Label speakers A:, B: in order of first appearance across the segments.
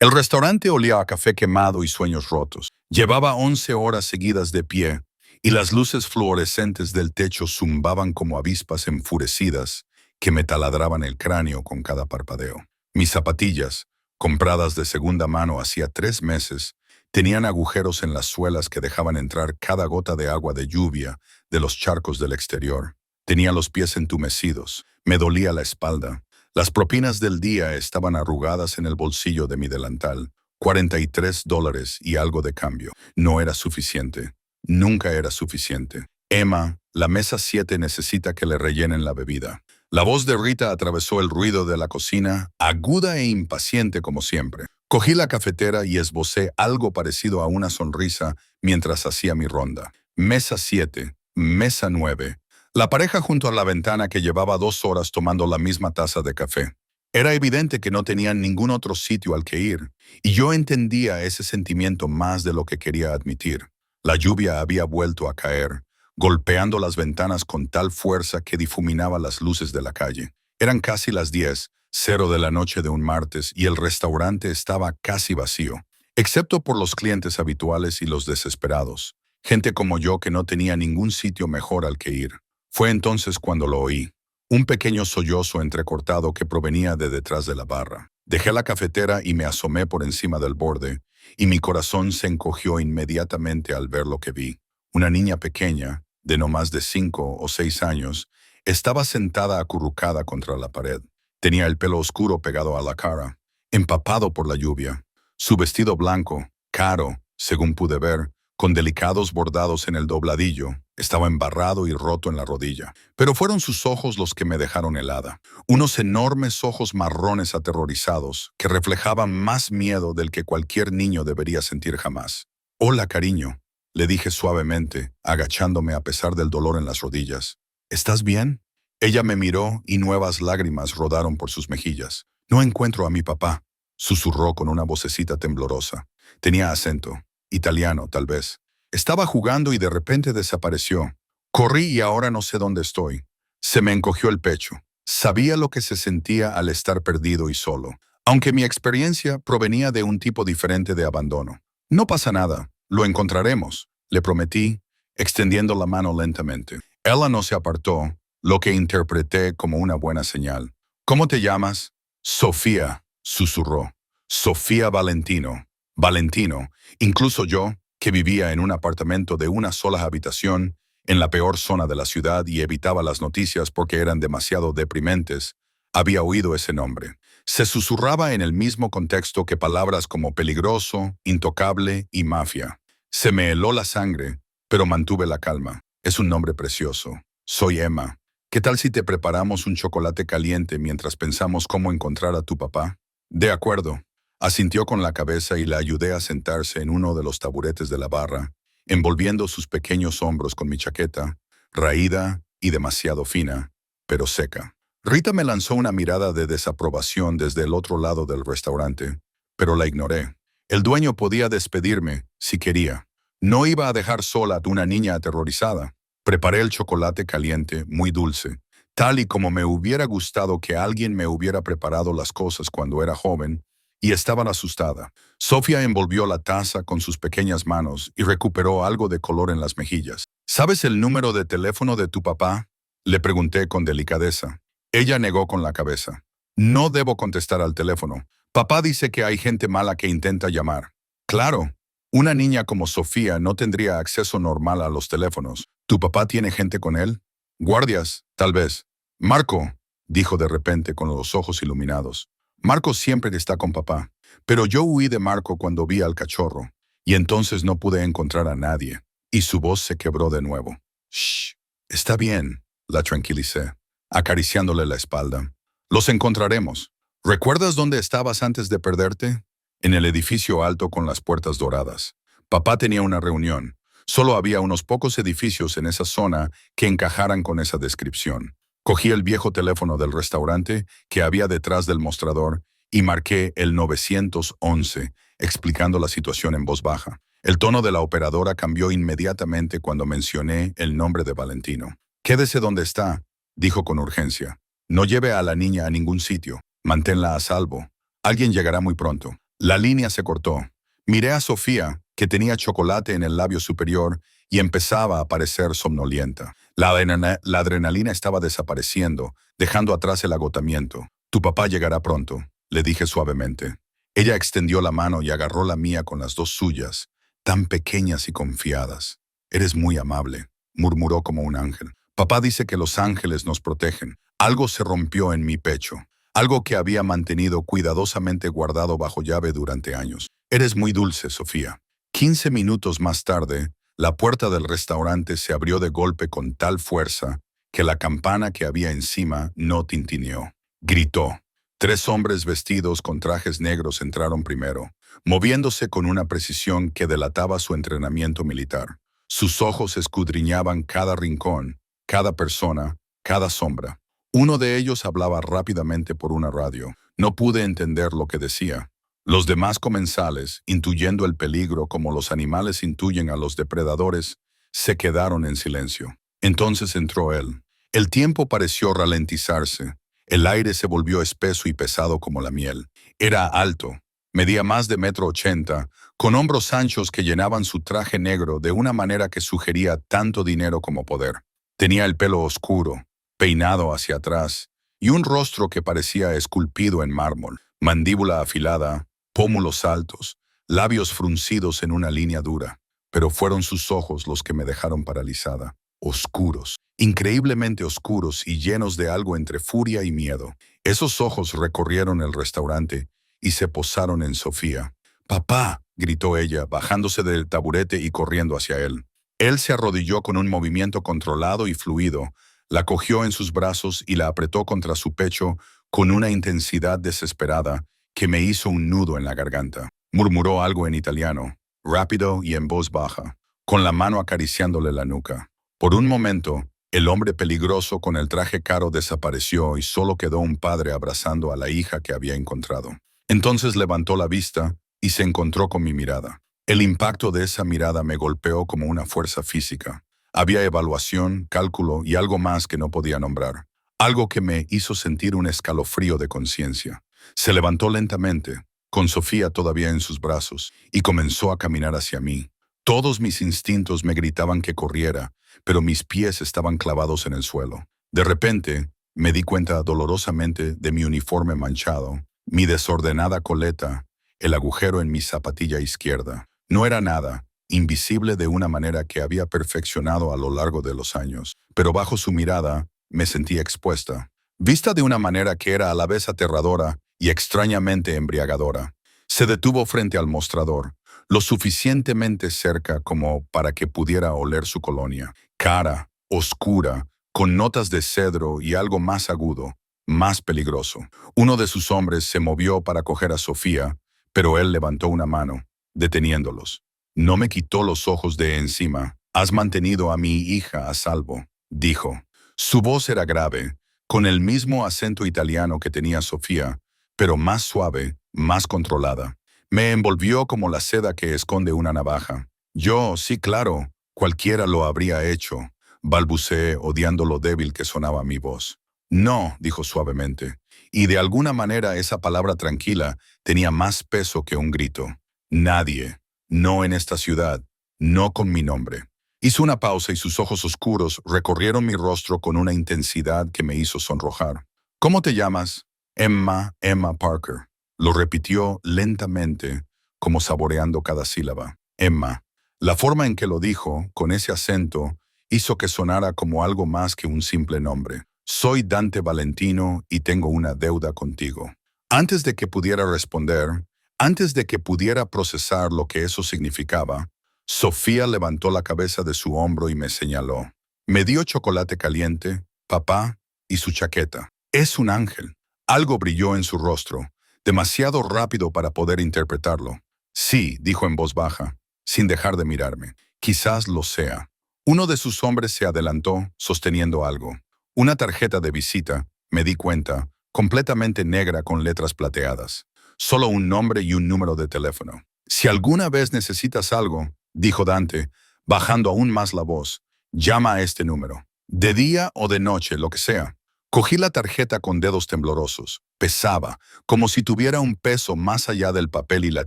A: El restaurante olía a café quemado y sueños rotos. Llevaba 11 horas seguidas de pie, y las luces fluorescentes del techo zumbaban como avispas enfurecidas que me taladraban el cráneo con cada parpadeo. Mis zapatillas, compradas de segunda mano hacía 3 meses, tenían agujeros en las suelas que dejaban entrar cada gota de agua de lluvia de los charcos del exterior. Tenía los pies entumecidos, me dolía la espalda. Las propinas del día estaban arrugadas en el bolsillo de mi delantal. $43 y algo de cambio. No era suficiente. Nunca era suficiente. Emma, la mesa 7 necesita que le rellenen la bebida. La voz de Rita atravesó el ruido de la cocina, aguda e impaciente como siempre. Cogí la cafetera y esbocé algo parecido a una sonrisa mientras hacía mi ronda. Mesa 7, mesa 9. La pareja junto a la ventana que llevaba 2 horas tomando la misma taza de café. Era evidente que no tenían ningún otro sitio al que ir, y yo entendía ese sentimiento más de lo que quería admitir. La lluvia había vuelto a caer, golpeando las ventanas con tal fuerza que difuminaba las luces de la calle. Eran casi las 10:00 de la noche de un martes y el restaurante estaba casi vacío, excepto por los clientes habituales y los desesperados, gente como yo que no tenía ningún sitio mejor al que ir. Fue entonces cuando lo oí. Un pequeño sollozo entrecortado que provenía de detrás de la barra. Dejé la cafetera y me asomé por encima del borde, y mi corazón se encogió inmediatamente al ver lo que vi. Una niña pequeña, de no más de 5 o 6 años, estaba sentada acurrucada contra la pared. Tenía el pelo oscuro pegado a la cara, empapado por la lluvia. Su vestido blanco, caro, según pude ver, con delicados bordados en el dobladillo, estaba embarrado y roto en la rodilla. Pero fueron sus ojos los que me dejaron helada. Unos enormes ojos marrones aterrorizados que reflejaban más miedo del que cualquier niño debería sentir jamás. «Hola, cariño», le dije suavemente, agachándome a pesar del dolor en las rodillas. «¿Estás bien?» Ella me miró y nuevas lágrimas rodaron por sus mejillas. «No encuentro a mi papá», susurró con una vocecita temblorosa. Tenía acento. Italiano, tal vez. Estaba jugando y de repente desapareció. Corrí y ahora no sé dónde estoy. Se me encogió el pecho. Sabía lo que se sentía al estar perdido y solo, aunque mi experiencia provenía de un tipo diferente de abandono. «No pasa nada, lo encontraremos», le prometí, extendiendo la mano lentamente. Ella no se apartó, lo que interpreté como una buena señal. «¿Cómo te llamas?» «Sofía», susurró. «Sofía Valentino». Valentino, incluso yo, que vivía en un apartamento de una sola habitación, en la peor zona de la ciudad y evitaba las noticias porque eran demasiado deprimentes, había oído ese nombre. Se susurraba en el mismo contexto que palabras como peligroso, intocable y mafia. Se me heló la sangre, pero mantuve la calma. «Es un nombre precioso. Soy Emma. ¿Qué tal si te preparamos un chocolate caliente mientras pensamos cómo encontrar a tu papá?» «De acuerdo». Asintió con la cabeza y la ayudé a sentarse en uno de los taburetes de la barra, envolviendo sus pequeños hombros con mi chaqueta, raída y demasiado fina, pero seca. Rita me lanzó una mirada de desaprobación desde el otro lado del restaurante, pero la ignoré. El dueño podía despedirme, si quería. No iba a dejar sola a una niña aterrorizada. Preparé el chocolate caliente, muy dulce, tal y como me hubiera gustado que alguien me hubiera preparado las cosas cuando era joven, y estaba asustada. Sofía envolvió la taza con sus pequeñas manos y recuperó algo de color en las mejillas. «¿Sabes el número de teléfono de tu papá?», le pregunté con delicadeza. Ella negó con la cabeza. «No debo contestar al teléfono. Papá dice que hay gente mala que intenta llamar». «Claro, una niña como Sofía no tendría acceso normal a los teléfonos. ¿Tu papá tiene gente con él?» «Guardias, tal vez». «Marco», dijo de repente con los ojos iluminados. «Marco siempre está con papá, pero yo huí de Marco cuando vi al cachorro, y entonces no pude encontrar a nadie». Y su voz se quebró de nuevo. «Shh, está bien», la tranquilicé, acariciándole la espalda. «Los encontraremos. ¿Recuerdas dónde estabas antes de perderte?» «En el edificio alto con las puertas doradas. Papá tenía una reunión. Solo había unos pocos edificios en esa zona que encajaran con esa descripción». Cogí el viejo teléfono del restaurante que había detrás del mostrador y marqué el 911, explicando la situación en voz baja. El tono de la operadora cambió inmediatamente cuando mencioné el nombre de Valentino. «Quédese donde está», dijo con urgencia. «No lleve a la niña a ningún sitio. Manténla a salvo. Alguien llegará muy pronto». La línea se cortó. Miré a Sofía, que tenía chocolate en el labio superior y empezaba a parecer somnolienta. La adrenalina estaba desapareciendo, dejando atrás el agotamiento. Tu papá llegará pronto, le dije suavemente. Ella extendió la mano y agarró la mía con las dos suyas, tan pequeñas y confiadas. Eres muy amable, murmuró como un ángel. Papá dice que los ángeles nos protegen. Algo se rompió en mi pecho, algo que había mantenido cuidadosamente guardado bajo llave durante años. Eres muy dulce, Sofía. 15 minutos más tarde, la puerta del restaurante se abrió de golpe con tal fuerza que la campana que había encima no tintineó. Gritó. 3 hombres vestidos con trajes negros entraron primero, moviéndose con una precisión que delataba su entrenamiento militar. Sus ojos escudriñaban cada rincón, cada persona, cada sombra. Uno de ellos hablaba rápidamente por una radio. No pude entender lo que decía. Los demás comensales, intuyendo el peligro como los animales intuyen a los depredadores, se quedaron en silencio. Entonces entró él. El tiempo pareció ralentizarse. El aire se volvió espeso y pesado como la miel. Era alto, medía más de 1,80 m, con hombros anchos que llenaban su traje negro de una manera que sugería tanto dinero como poder. Tenía el pelo oscuro, peinado hacia atrás, y un rostro que parecía esculpido en mármol, mandíbula afilada, pómulos altos, labios fruncidos en una línea dura. Pero fueron sus ojos los que me dejaron paralizada. Oscuros, increíblemente oscuros y llenos de algo entre furia y miedo. Esos ojos recorrieron el restaurante y se posaron en Sofía. «¡Papá!», gritó ella, bajándose del taburete y corriendo hacia él. Él se arrodilló con un movimiento controlado y fluido, la cogió en sus brazos y la apretó contra su pecho con una intensidad desesperada que me hizo un nudo en la garganta. Murmuró algo en italiano, rápido y en voz baja, con la mano acariciándole la nuca. Por un momento, el hombre peligroso con el traje caro desapareció y solo quedó un padre abrazando a la hija que había encontrado. Entonces levantó la vista y se encontró con mi mirada. El impacto de esa mirada me golpeó como una fuerza física. Había evaluación, cálculo y algo más que no podía nombrar. Algo que me hizo sentir un escalofrío de conciencia. Se levantó lentamente, con Sofía todavía en sus brazos, y comenzó a caminar hacia mí. Todos mis instintos me gritaban que corriera, pero mis pies estaban clavados en el suelo. De repente, me di cuenta dolorosamente de mi uniforme manchado, mi desordenada coleta, el agujero en mi zapatilla izquierda. No era nada, invisible de una manera que había perfeccionado a lo largo de los años, pero bajo su mirada me sentía expuesta, vista de una manera que era a la vez aterradora y extrañamente embriagadora. Se detuvo frente al mostrador, lo suficientemente cerca como para que pudiera oler su colonia. Cara, oscura, con notas de cedro y algo más agudo, más peligroso. Uno de sus hombres se movió para coger a Sofía, pero él levantó una mano, deteniéndolos. No me quitó los ojos de encima. Has mantenido a mi hija a salvo, dijo. Su voz era grave, con el mismo acento italiano que tenía Sofía, pero más suave, más controlada. Me envolvió como la seda que esconde una navaja. Yo, sí, claro, cualquiera lo habría hecho, balbuceé odiando lo débil que sonaba mi voz. No, dijo suavemente, y de alguna manera esa palabra tranquila tenía más peso que un grito. Nadie, no en esta ciudad, no con mi nombre. Hizo una pausa y sus ojos oscuros recorrieron mi rostro con una intensidad que me hizo sonrojar. ¿Cómo te llamas? Emma Parker. Lo repitió lentamente, como saboreando cada sílaba. Emma. La forma en que lo dijo, con ese acento, hizo que sonara como algo más que un simple nombre. Soy Dante Valentino y tengo una deuda contigo. Antes de que pudiera responder, antes de que pudiera procesar lo que eso significaba, Sofía levantó la cabeza de su hombro y me señaló. Me dio chocolate caliente, papá, y su chaqueta. Es un ángel. Algo brilló en su rostro, demasiado rápido para poder interpretarlo. Sí, dijo en voz baja, sin dejar de mirarme. Quizás lo sea. Uno de sus hombres se adelantó, sosteniendo algo. Una tarjeta de visita, me di cuenta, completamente negra con letras plateadas. Solo un nombre y un número de teléfono. Si alguna vez necesitas algo, dijo Dante, bajando aún más la voz, llama a este número. De día o de noche, lo que sea. Cogí la tarjeta con dedos temblorosos. Pesaba, como si tuviera un peso más allá del papel y la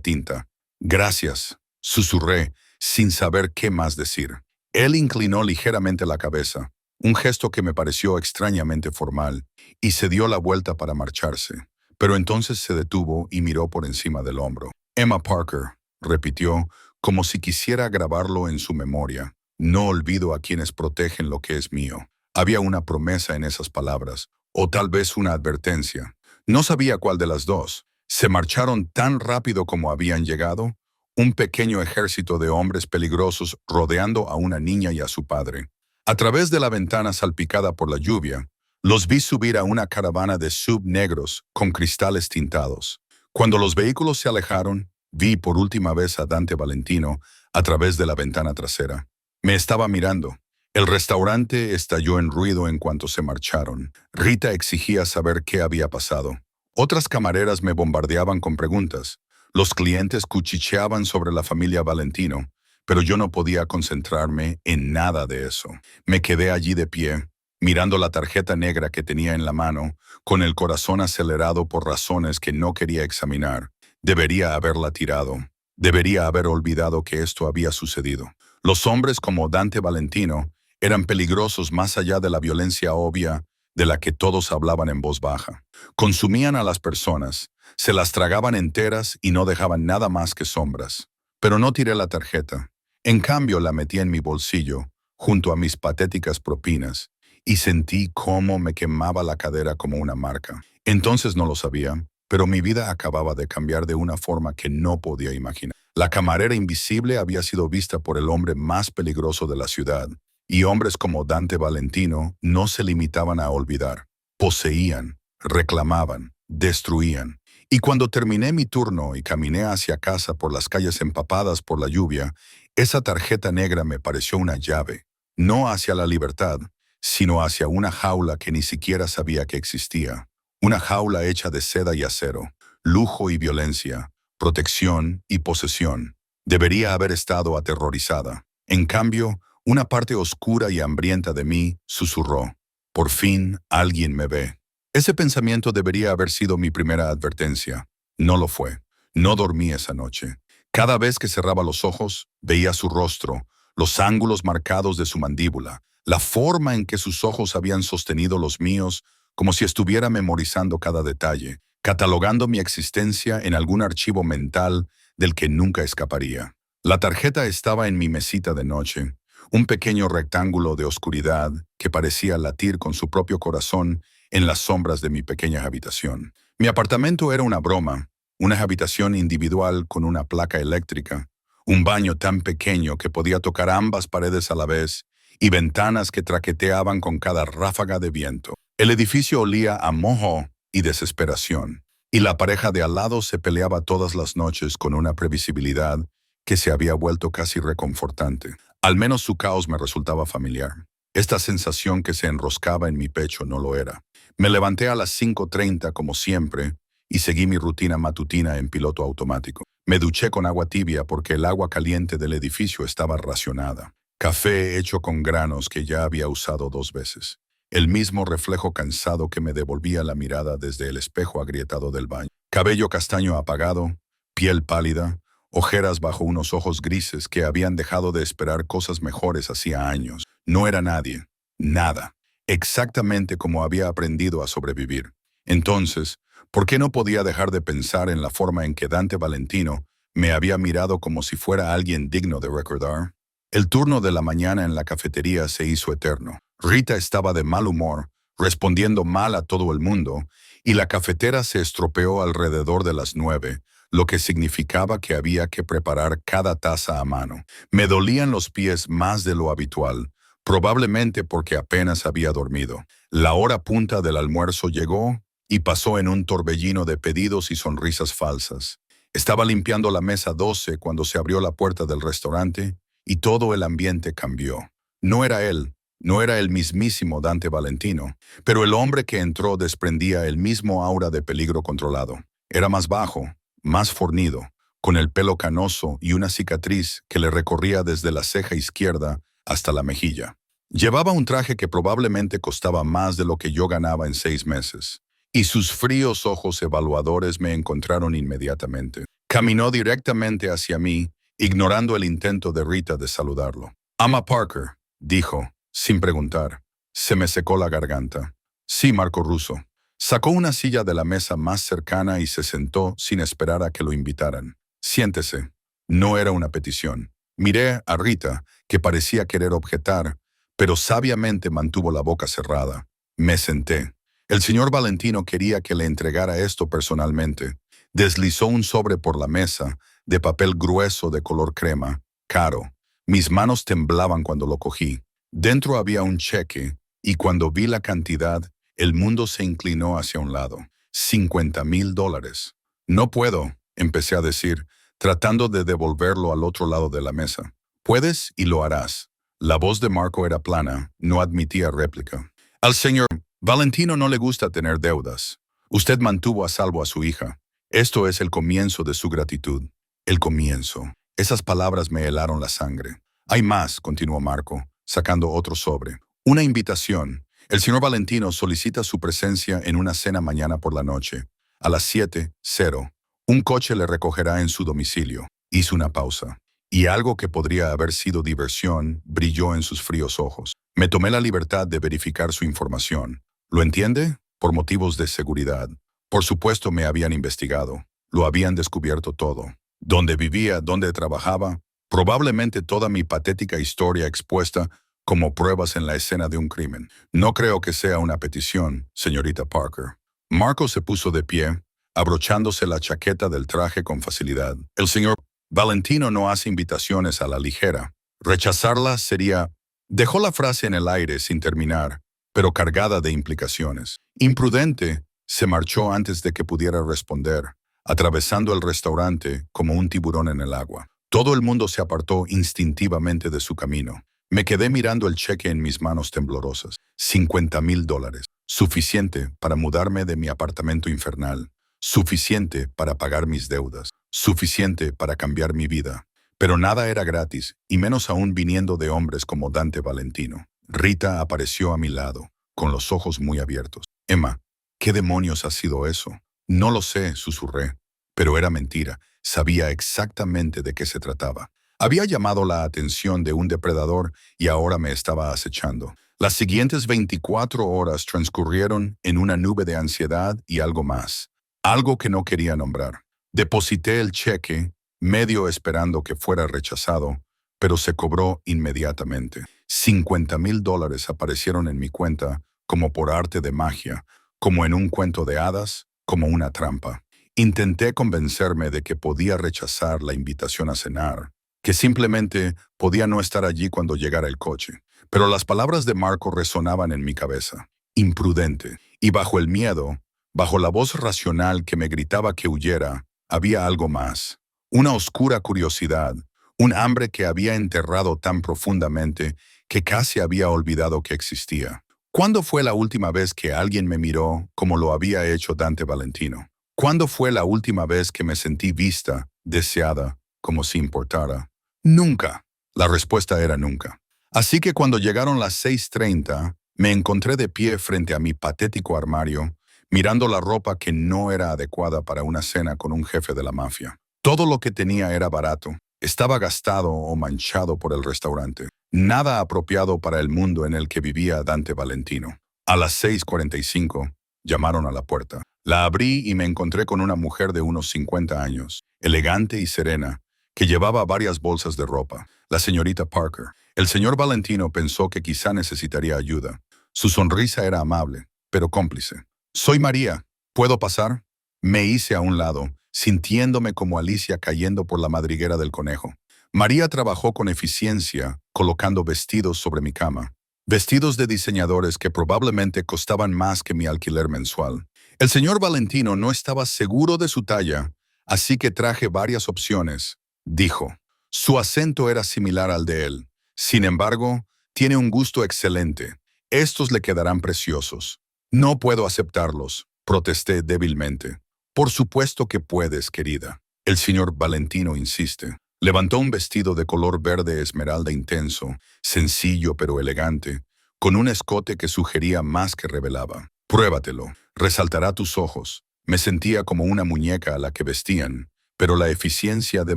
A: tinta. Gracias, susurré, sin saber qué más decir. Él inclinó ligeramente la cabeza, un gesto que me pareció extrañamente formal, y se dio la vuelta para marcharse. Pero entonces se detuvo y miró por encima del hombro. Emma Parker, repitió, como si quisiera grabarlo en su memoria. No olvido a quienes protegen lo que es mío. Había una promesa en esas palabras, o tal vez una advertencia. No sabía cuál de las dos. Se marcharon tan rápido como habían llegado, un pequeño ejército de hombres peligrosos rodeando a una niña y a su padre. A través de la ventana salpicada por la lluvia, los vi subir a una caravana de SUV negros con cristales tintados. Cuando los vehículos se alejaron, vi por última vez a Dante Valentino a través de la ventana trasera. Me estaba mirando. El restaurante estalló en ruido en cuanto se marcharon. Rita exigía saber qué había pasado. Otras camareras me bombardeaban con preguntas. Los clientes cuchicheaban sobre la familia Valentino, pero yo no podía concentrarme en nada de eso. Me quedé allí de pie, mirando la tarjeta negra que tenía en la mano, con el corazón acelerado por razones que no quería examinar. Debería haberla tirado. Debería haber olvidado que esto había sucedido. Los hombres como Dante Valentino eran peligrosos más allá de la violencia obvia de la que todos hablaban en voz baja. Consumían a las personas, se las tragaban enteras y no dejaban nada más que sombras. Pero no tiré la tarjeta. En cambio, la metí en mi bolsillo, junto a mis patéticas propinas, y sentí cómo me quemaba la cadera como una marca. Entonces no lo sabía, pero mi vida acababa de cambiar de una forma que no podía imaginar. La camarera invisible había sido vista por el hombre más peligroso de la ciudad, y hombres como Dante Valentino no se limitaban a olvidar. Poseían, reclamaban, destruían. Y cuando terminé mi turno y caminé hacia casa por las calles empapadas por la lluvia, esa tarjeta negra me pareció una llave, no hacia la libertad, sino hacia una jaula que ni siquiera sabía que existía. Una jaula hecha de seda y acero, lujo y violencia, protección y posesión. Debería haber estado aterrorizada. En cambio, una parte oscura y hambrienta de mí susurró: «Por fin alguien me ve». Ese pensamiento debería haber sido mi primera advertencia. No lo fue. No dormí esa noche. Cada vez que cerraba los ojos, veía su rostro, los ángulos marcados de su mandíbula, la forma en que sus ojos habían sostenido los míos, como si estuviera memorizando cada detalle, catalogando mi existencia en algún archivo mental del que nunca escaparía. La tarjeta estaba en mi mesita de noche, un pequeño rectángulo de oscuridad que parecía latir con su propio corazón en las sombras de mi pequeña habitación. Mi apartamento era una broma, una habitación individual con una placa eléctrica, un baño tan pequeño que podía tocar ambas paredes a la vez y ventanas que traqueteaban con cada ráfaga de viento. El edificio olía a moho y desesperación, y la pareja de al lado se peleaba todas las noches con una previsibilidad que se había vuelto casi reconfortante. Al menos su caos me resultaba familiar. Esta sensación que se enroscaba en mi pecho no lo era. Me levanté a las 5:30 como siempre y seguí mi rutina matutina en piloto automático. Me duché con agua tibia porque el agua caliente del edificio estaba racionada. Café hecho con granos que ya había usado 2 veces. El mismo reflejo cansado que me devolvía la mirada desde el espejo agrietado del baño. Cabello castaño apagado, piel pálida, ojeras bajo unos ojos grises que habían dejado de esperar cosas mejores hacía años. No era nadie, nada, exactamente como había aprendido a sobrevivir. Entonces, ¿por qué no podía dejar de pensar en la forma en que Dante Valentino me había mirado como si fuera alguien digno de recordar? El turno de la mañana en la cafetería se hizo eterno. Rita estaba de mal humor, respondiendo mal a todo el mundo, y la cafetera se estropeó alrededor de las 9, lo que significaba que había que preparar cada taza a mano. Me dolían los pies más de lo habitual, probablemente porque apenas había dormido. La hora punta del almuerzo llegó y pasó en un torbellino de pedidos y sonrisas falsas. Estaba limpiando la mesa 12 cuando se abrió la puerta del restaurante y todo el ambiente cambió. No era él, no era el mismísimo Dante Valentino, pero el hombre que entró desprendía el mismo aura de peligro controlado. Era más bajo, más fornido, con el pelo canoso y una cicatriz que le recorría desde la ceja izquierda hasta la mejilla. Llevaba un traje que probablemente costaba más de lo que yo ganaba en 6 meses, y sus fríos ojos evaluadores me encontraron inmediatamente. Caminó directamente hacia mí, ignorando el intento de Rita de saludarlo. «Ama Parker», dijo, sin preguntar. Se me secó la garganta. «Sí, Marco Russo». Sacó una silla de la mesa más cercana y se sentó sin esperar a que lo invitaran. «Siéntese». No era una petición. Miré a Rita, que parecía querer objetar, pero sabiamente mantuvo la boca cerrada. Me senté. El señor Valentino quería que le entregara esto personalmente. Deslizó un sobre por la mesa, de papel grueso de color crema, caro. Mis manos temblaban cuando lo cogí. Dentro había un cheque, y cuando vi la cantidad, el mundo se inclinó hacia un lado. $50,000. «No puedo», empecé a decir, tratando de devolverlo al otro lado de la mesa. «Puedes y lo harás». La voz de Marco era plana, no admitía réplica. «Al señor Valentino no le gusta tener deudas. Usted mantuvo a salvo a su hija. Esto es el comienzo de su gratitud». El comienzo. Esas palabras me helaron la sangre. «Hay más», continuó Marco, sacando otro sobre. «Una invitación. El señor Valentino solicita su presencia en una cena mañana por la noche, a las 7:00. Un coche le recogerá en su domicilio». Hizo una pausa, y algo que podría haber sido diversión brilló en sus fríos ojos. Me tomé la libertad de verificar su información. «¿Lo entiende? Por motivos de seguridad». Por supuesto me habían investigado. Lo habían descubierto todo. Dónde vivía, dónde trabajaba, probablemente toda mi patética historia expuesta como pruebas en la escena de un crimen. «No creo que sea una petición, señorita Parker». Marco se puso de pie, abrochándose la chaqueta del traje con facilidad. «El señor Valentino no hace invitaciones a la ligera. Rechazarla sería...» Dejó la frase en el aire sin terminar, pero cargada de implicaciones. «Imprudente», se marchó antes de que pudiera responder, atravesando el restaurante como un tiburón en el agua. Todo el mundo se apartó instintivamente de su camino. Me quedé mirando el cheque en mis manos temblorosas. $50,000. Suficiente para mudarme de mi apartamento infernal. Suficiente para pagar mis deudas. Suficiente para cambiar mi vida. Pero nada era gratis, y menos aún viniendo de hombres como Dante Valentino. Rita apareció a mi lado, con los ojos muy abiertos. «Emma, ¿qué demonios ha sido eso?» «No lo sé», susurré. Pero era mentira. Sabía exactamente de qué se trataba. Había llamado la atención de un depredador y ahora me estaba acechando. Las siguientes 24 horas transcurrieron en una nube de ansiedad y algo más. Algo que no quería nombrar. Deposité el cheque, medio esperando que fuera rechazado, pero se cobró inmediatamente. $50,000 aparecieron en mi cuenta como por arte de magia, como en un cuento de hadas, como una trampa. Intenté convencerme de que podía rechazar la invitación a cenar, que simplemente podía no estar allí cuando llegara el coche. Pero las palabras de Marco resonaban en mi cabeza. Imprudente. Y bajo el miedo, bajo la voz racional que me gritaba que huyera, había algo más. Una oscura curiosidad, un hambre que había enterrado tan profundamente que casi había olvidado que existía. ¿Cuándo fue la última vez que alguien me miró como lo había hecho Dante Valentino? ¿Cuándo fue la última vez que me sentí vista, deseada, como si importara? Nunca. La respuesta era nunca. Así que cuando llegaron las 6:30, me encontré de pie frente a mi patético armario, mirando la ropa que no era adecuada para una cena con un jefe de la mafia. Todo lo que tenía era barato. Estaba gastado o manchado por el restaurante. Nada apropiado para el mundo en el que vivía Dante Valentino. A las 6:45, llamaron a la puerta. La abrí y me encontré con una mujer de unos 50 años, elegante y serena, que llevaba varias bolsas de ropa. La señorita Parker. El señor Valentino pensó que quizá necesitaría ayuda. Su sonrisa era amable, pero cómplice. «Soy María. ¿Puedo pasar?» Me hice a un lado, sintiéndome como Alicia cayendo por la madriguera del conejo. María trabajó con eficiencia, colocando vestidos sobre mi cama. Vestidos de diseñadores que probablemente costaban más que mi alquiler mensual. El señor Valentino no estaba seguro de su talla, así que traje varias opciones, dijo. Su acento era similar al de él. Sin embargo, tiene un gusto excelente. Estos le quedarán preciosos. No puedo aceptarlos, protesté débilmente. Por supuesto que puedes, querida. El señor Valentino insiste. Levantó un vestido de color verde esmeralda intenso, sencillo pero elegante, con un escote que sugería más que revelaba. Pruébatelo. resaltará tus ojos. Me sentía como una muñeca a la que vestían, pero la eficiencia de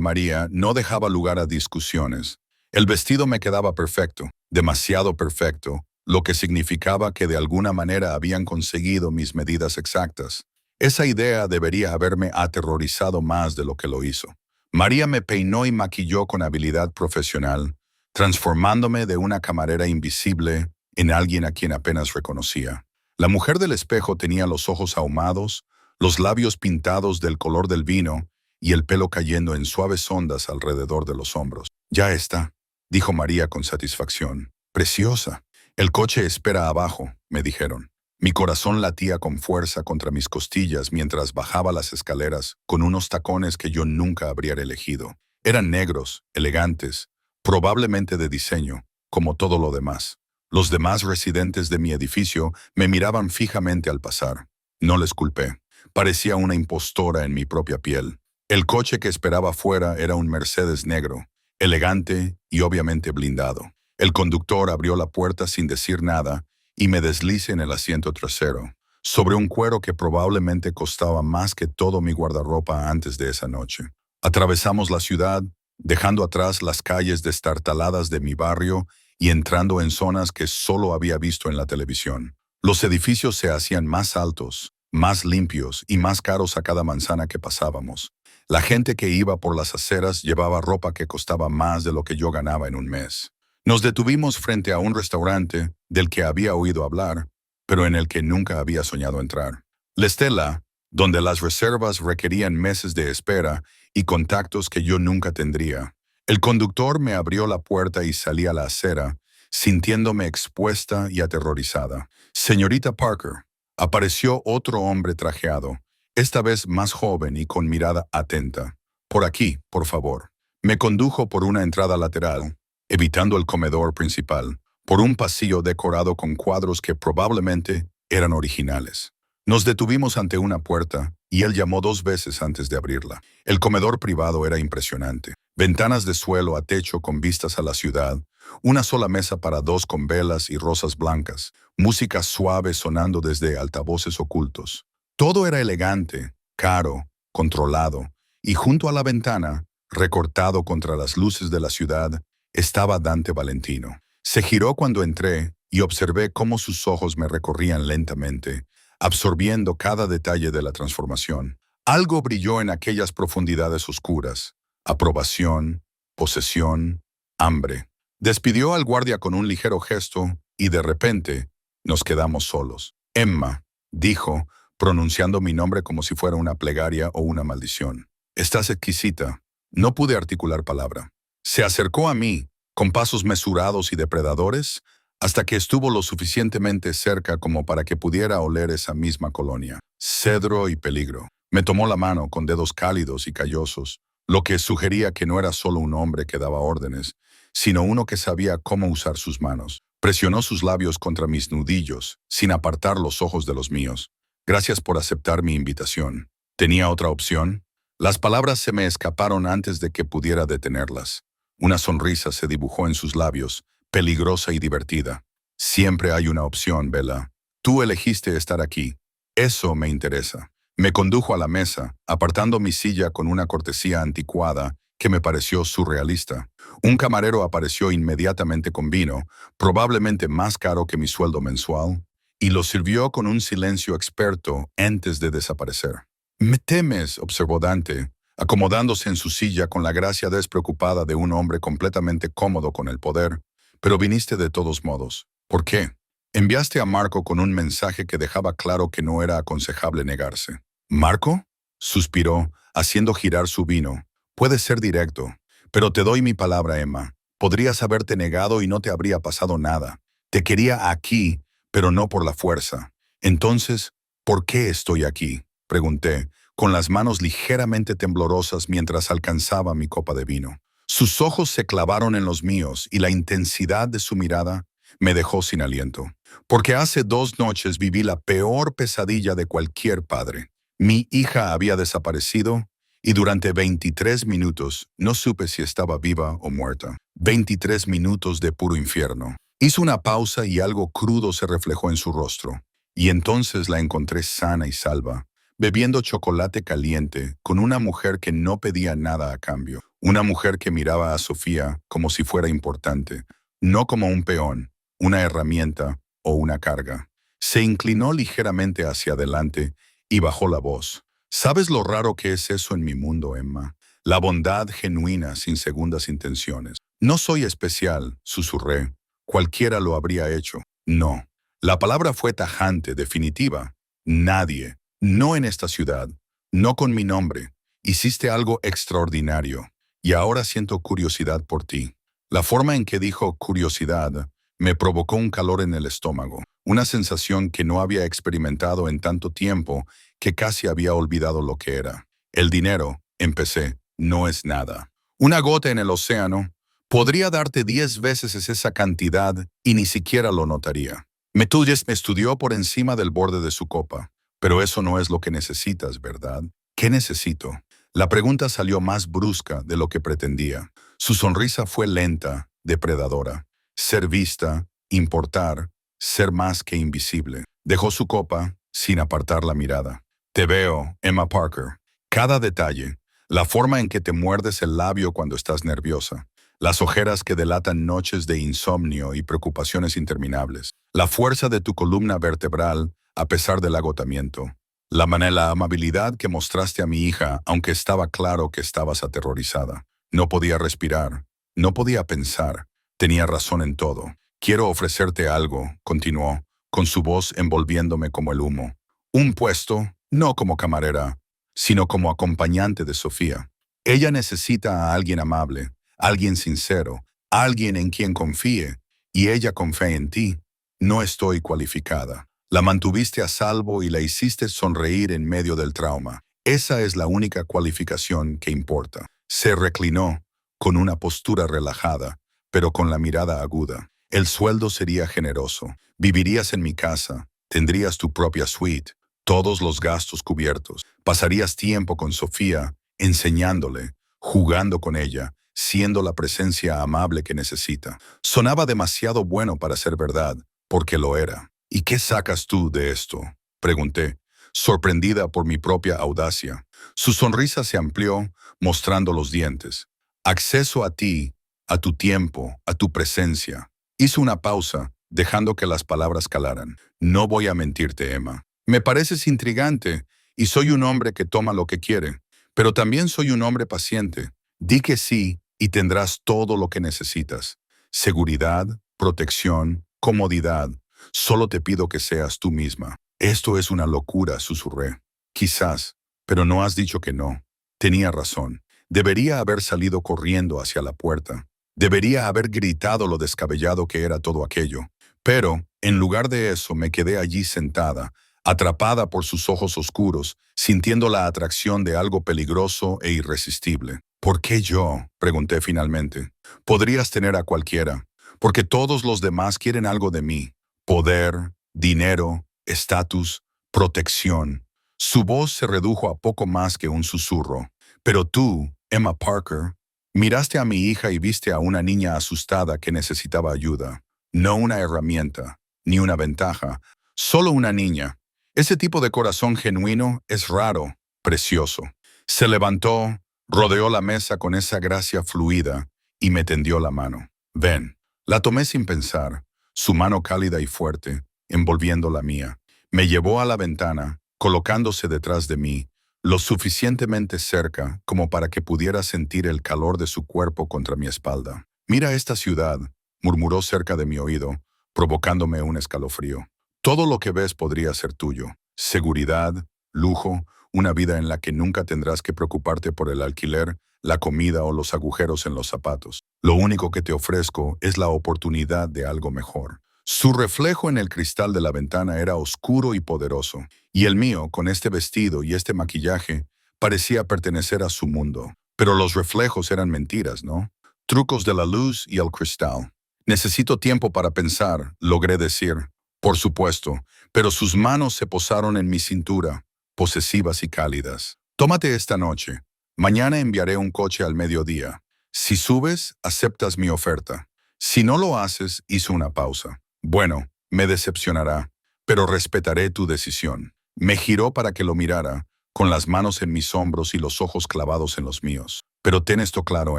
A: María no dejaba lugar a discusiones. El vestido me quedaba perfecto, demasiado perfecto, lo que significaba que de alguna manera habían conseguido mis medidas exactas. Esa idea debería haberme aterrorizado más de lo que lo hizo. María me peinó y maquilló con habilidad profesional, transformándome de una camarera invisible en alguien a quien apenas reconocía. La mujer del espejo tenía los ojos ahumados, los labios pintados del color del vino y el pelo cayendo en suaves ondas alrededor de los hombros. Ya está, dijo María con satisfacción. Preciosa. El coche espera abajo, me dijeron. Mi corazón latía con fuerza contra mis costillas mientras bajaba las escaleras con unos tacones que yo nunca habría elegido. Eran negros, elegantes, probablemente de diseño, como todo lo demás. Los demás residentes de mi edificio me miraban fijamente al pasar. No les culpé. Parecía una impostora en mi propia piel. El coche que esperaba afuera era un Mercedes negro, elegante y obviamente blindado. El conductor abrió la puerta sin decir nada y me deslicé en el asiento trasero, sobre un cuero que probablemente costaba más que todo mi guardarropa antes de esa noche. Atravesamos la ciudad, dejando atrás las calles destartaladas de mi barrio y entrando en zonas que solo había visto en la televisión. Los edificios se hacían más altos, más limpios y más caros a cada manzana que pasábamos. La gente que iba por las aceras llevaba ropa que costaba más de lo que yo ganaba en un mes. Nos detuvimos frente a un restaurante del que había oído hablar, pero en el que nunca había soñado entrar. La Stella, donde las reservas requerían meses de espera y contactos que yo nunca tendría. El conductor me abrió la puerta y salí a la acera, sintiéndome expuesta y aterrorizada. Señorita Parker, apareció otro hombre trajeado, esta vez más joven y con mirada atenta. Por aquí, por favor. Me condujo por una entrada lateral, evitando el comedor principal, por un pasillo decorado con cuadros que probablemente eran originales. Nos detuvimos ante una puerta y él llamó 2 veces antes de abrirla. El comedor privado era impresionante. Ventanas de suelo a techo con vistas a la ciudad, una sola mesa para 2 con velas y rosas blancas, música suave sonando desde altavoces ocultos. Todo era elegante, caro, controlado, y junto a la ventana, recortado contra las luces de la ciudad, estaba Dante Valentino. Se giró cuando entré y observé cómo sus ojos me recorrían lentamente, absorbiendo cada detalle de la transformación. Algo brilló en aquellas profundidades oscuras. Aprobación, posesión, hambre. Despidió al guardia con un ligero gesto y de repente nos quedamos solos. Emma, dijo, pronunciando mi nombre como si fuera una plegaria o una maldición. Estás exquisita. No pude articular palabra. Se acercó a mí, con pasos mesurados y depredadores, hasta que estuvo lo suficientemente cerca como para que pudiera oler esa misma colonia. Cedro y peligro. Me tomó la mano con dedos cálidos y callosos, lo que sugería que no era solo un hombre que daba órdenes, sino uno que sabía cómo usar sus manos. Presionó sus labios contra mis nudillos, sin apartar los ojos de los míos. Gracias por aceptar mi invitación. ¿Tenía otra opción? Las palabras se me escaparon antes de que pudiera detenerlas. Una sonrisa se dibujó en sus labios, peligrosa y divertida. Siempre hay una opción, Bella. Tú elegiste estar aquí. Eso me interesa. Me condujo a la mesa, apartando mi silla con una cortesía anticuada que me pareció surrealista. Un camarero apareció inmediatamente con vino, probablemente más caro que mi sueldo mensual, y lo sirvió con un silencio experto antes de desaparecer. «Me temes», observó Dante, acomodándose en su silla con la gracia despreocupada de un hombre completamente cómodo con el poder. «Pero viniste de todos modos. ¿Por qué?» «Enviaste a Marco con un mensaje que dejaba claro que no era aconsejable negarse». «¿Marco?», suspiró, haciendo girar su vino. «Puede ser directo, pero te doy mi palabra, Emma. Podrías haberte negado y no te habría pasado nada. Te quería aquí, pero no por la fuerza. Entonces, ¿por qué estoy aquí?», pregunté, con las manos ligeramente temblorosas mientras alcanzaba mi copa de vino. Sus ojos se clavaron en los míos y la intensidad de su mirada me dejó sin aliento. «Porque hace 2 noches viví la peor pesadilla de cualquier padre. Mi hija había desaparecido y durante 23 minutos no supe si estaba viva o muerta. 23 minutos de puro infierno». Hizo una pausa y algo crudo se reflejó en su rostro. Y entonces la encontré sana y salva, bebiendo chocolate caliente con una mujer que no pedía nada a cambio. Una mujer que miraba a Sofía como si fuera importante, no como un peón, una herramienta o una carga. Se inclinó ligeramente hacia adelante y bajó la voz. ¿Sabes lo raro que es eso en mi mundo, Emma? La bondad genuina sin segundas intenciones. No soy especial, susurré. Cualquiera lo habría hecho. No. La palabra fue tajante, definitiva. Nadie. No en esta ciudad. No con mi nombre. Hiciste algo extraordinario. Y ahora siento curiosidad por ti. La forma en que dijo curiosidad me provocó un calor en el estómago, una sensación que no había experimentado en tanto tiempo que casi había olvidado lo que era. El dinero, empecé, no es nada. Una gota en el océano podría darte 10 veces esa cantidad y ni siquiera lo notaría. Metúyes me estudió por encima del borde de su copa. Pero eso no es lo que necesitas, ¿verdad? ¿Qué necesito? La pregunta salió más brusca de lo que pretendía. Su sonrisa fue lenta, depredadora. Ser vista, importar, ser más que invisible. Dejó su copa sin apartar la mirada. Te veo, Emma Parker. Cada detalle. La forma en que te muerdes el labio cuando estás nerviosa. Las ojeras que delatan noches de insomnio y preocupaciones interminables. La fuerza de tu columna vertebral a pesar del agotamiento. La amabilidad que mostraste a mi hija, aunque estaba claro que estabas aterrorizada. No podía respirar, no podía pensar. Tenía razón en todo. Quiero ofrecerte algo, continuó, con su voz envolviéndome como el humo. Un puesto, no como camarera, sino como acompañante de Sofía. Ella necesita a alguien amable, alguien sincero, alguien en quien confíe, y ella confía en ti. No estoy cualificada. La mantuviste a salvo y la hiciste sonreír en medio del trauma. Esa es la única cualificación que importa. Se reclinó, con una postura relajada, pero con la mirada aguda. El sueldo sería generoso. Vivirías en mi casa, tendrías tu propia suite, todos los gastos cubiertos. Pasarías tiempo con Sofía, enseñándole, jugando con ella, siendo la presencia amable que necesita. Sonaba demasiado bueno para ser verdad, porque lo era. ¿Y qué sacas tú de esto?, pregunté, sorprendida por mi propia audacia. Su sonrisa se amplió, mostrando los dientes. Acceso a ti, a tu tiempo, a tu presencia. Hizo una pausa, dejando que las palabras calaran. No voy a mentirte, Emma. Me pareces intrigante, y soy un hombre que toma lo que quiere. Pero también soy un hombre paciente. Di que sí, y tendrás todo lo que necesitas. Seguridad, protección, comodidad. Solo te pido que seas tú misma. Esto es una locura, susurré. Quizás, pero no has dicho que no. Tenía razón. Debería haber salido corriendo hacia la puerta. Debería haber gritado lo descabellado que era todo aquello. Pero, en lugar de eso, me quedé allí sentada, atrapada por sus ojos oscuros, sintiendo la atracción de algo peligroso e irresistible. ¿Por qué yo?, pregunté finalmente. Podrías tener a cualquiera, porque todos los demás quieren algo de mí. Poder, dinero, estatus, protección. Su voz se redujo a poco más que un susurro. Pero tú, Emma Parker, miraste a mi hija y viste a una niña asustada que necesitaba ayuda. No una herramienta, ni una ventaja, solo una niña. Ese tipo de corazón genuino es raro, precioso. Se levantó, rodeó la mesa con esa gracia fluida y me tendió la mano. Ven. La tomé sin pensar, su mano cálida y fuerte, envolviendo la mía. Me llevó a la ventana, colocándose detrás de mí, lo suficientemente cerca como para que pudiera sentir el calor de su cuerpo contra mi espalda. Mira esta ciudad, murmuró cerca de mi oído, provocándome un escalofrío. Todo lo que ves podría ser tuyo. Seguridad, lujo, una vida en la que nunca tendrás que preocuparte por el alquiler, la comida o los agujeros en los zapatos. Lo único que te ofrezco es la oportunidad de algo mejor. Su reflejo en el cristal de la ventana era oscuro y poderoso, y el mío, con este vestido y este maquillaje, parecía pertenecer a su mundo. Pero los reflejos eran mentiras, ¿no? Trucos de la luz y el cristal. Necesito tiempo para pensar, logré decir. Por supuesto, pero sus manos se posaron en mi cintura, posesivas y cálidas. Tómate esta noche. Mañana enviaré un coche al mediodía. Si subes, aceptas mi oferta. Si no lo haces, hizo una pausa. Bueno, me decepcionará. pero respetaré tu decisión. Me giró para que lo mirara, con las manos en mis hombros y los ojos clavados en los míos. Pero ten esto claro,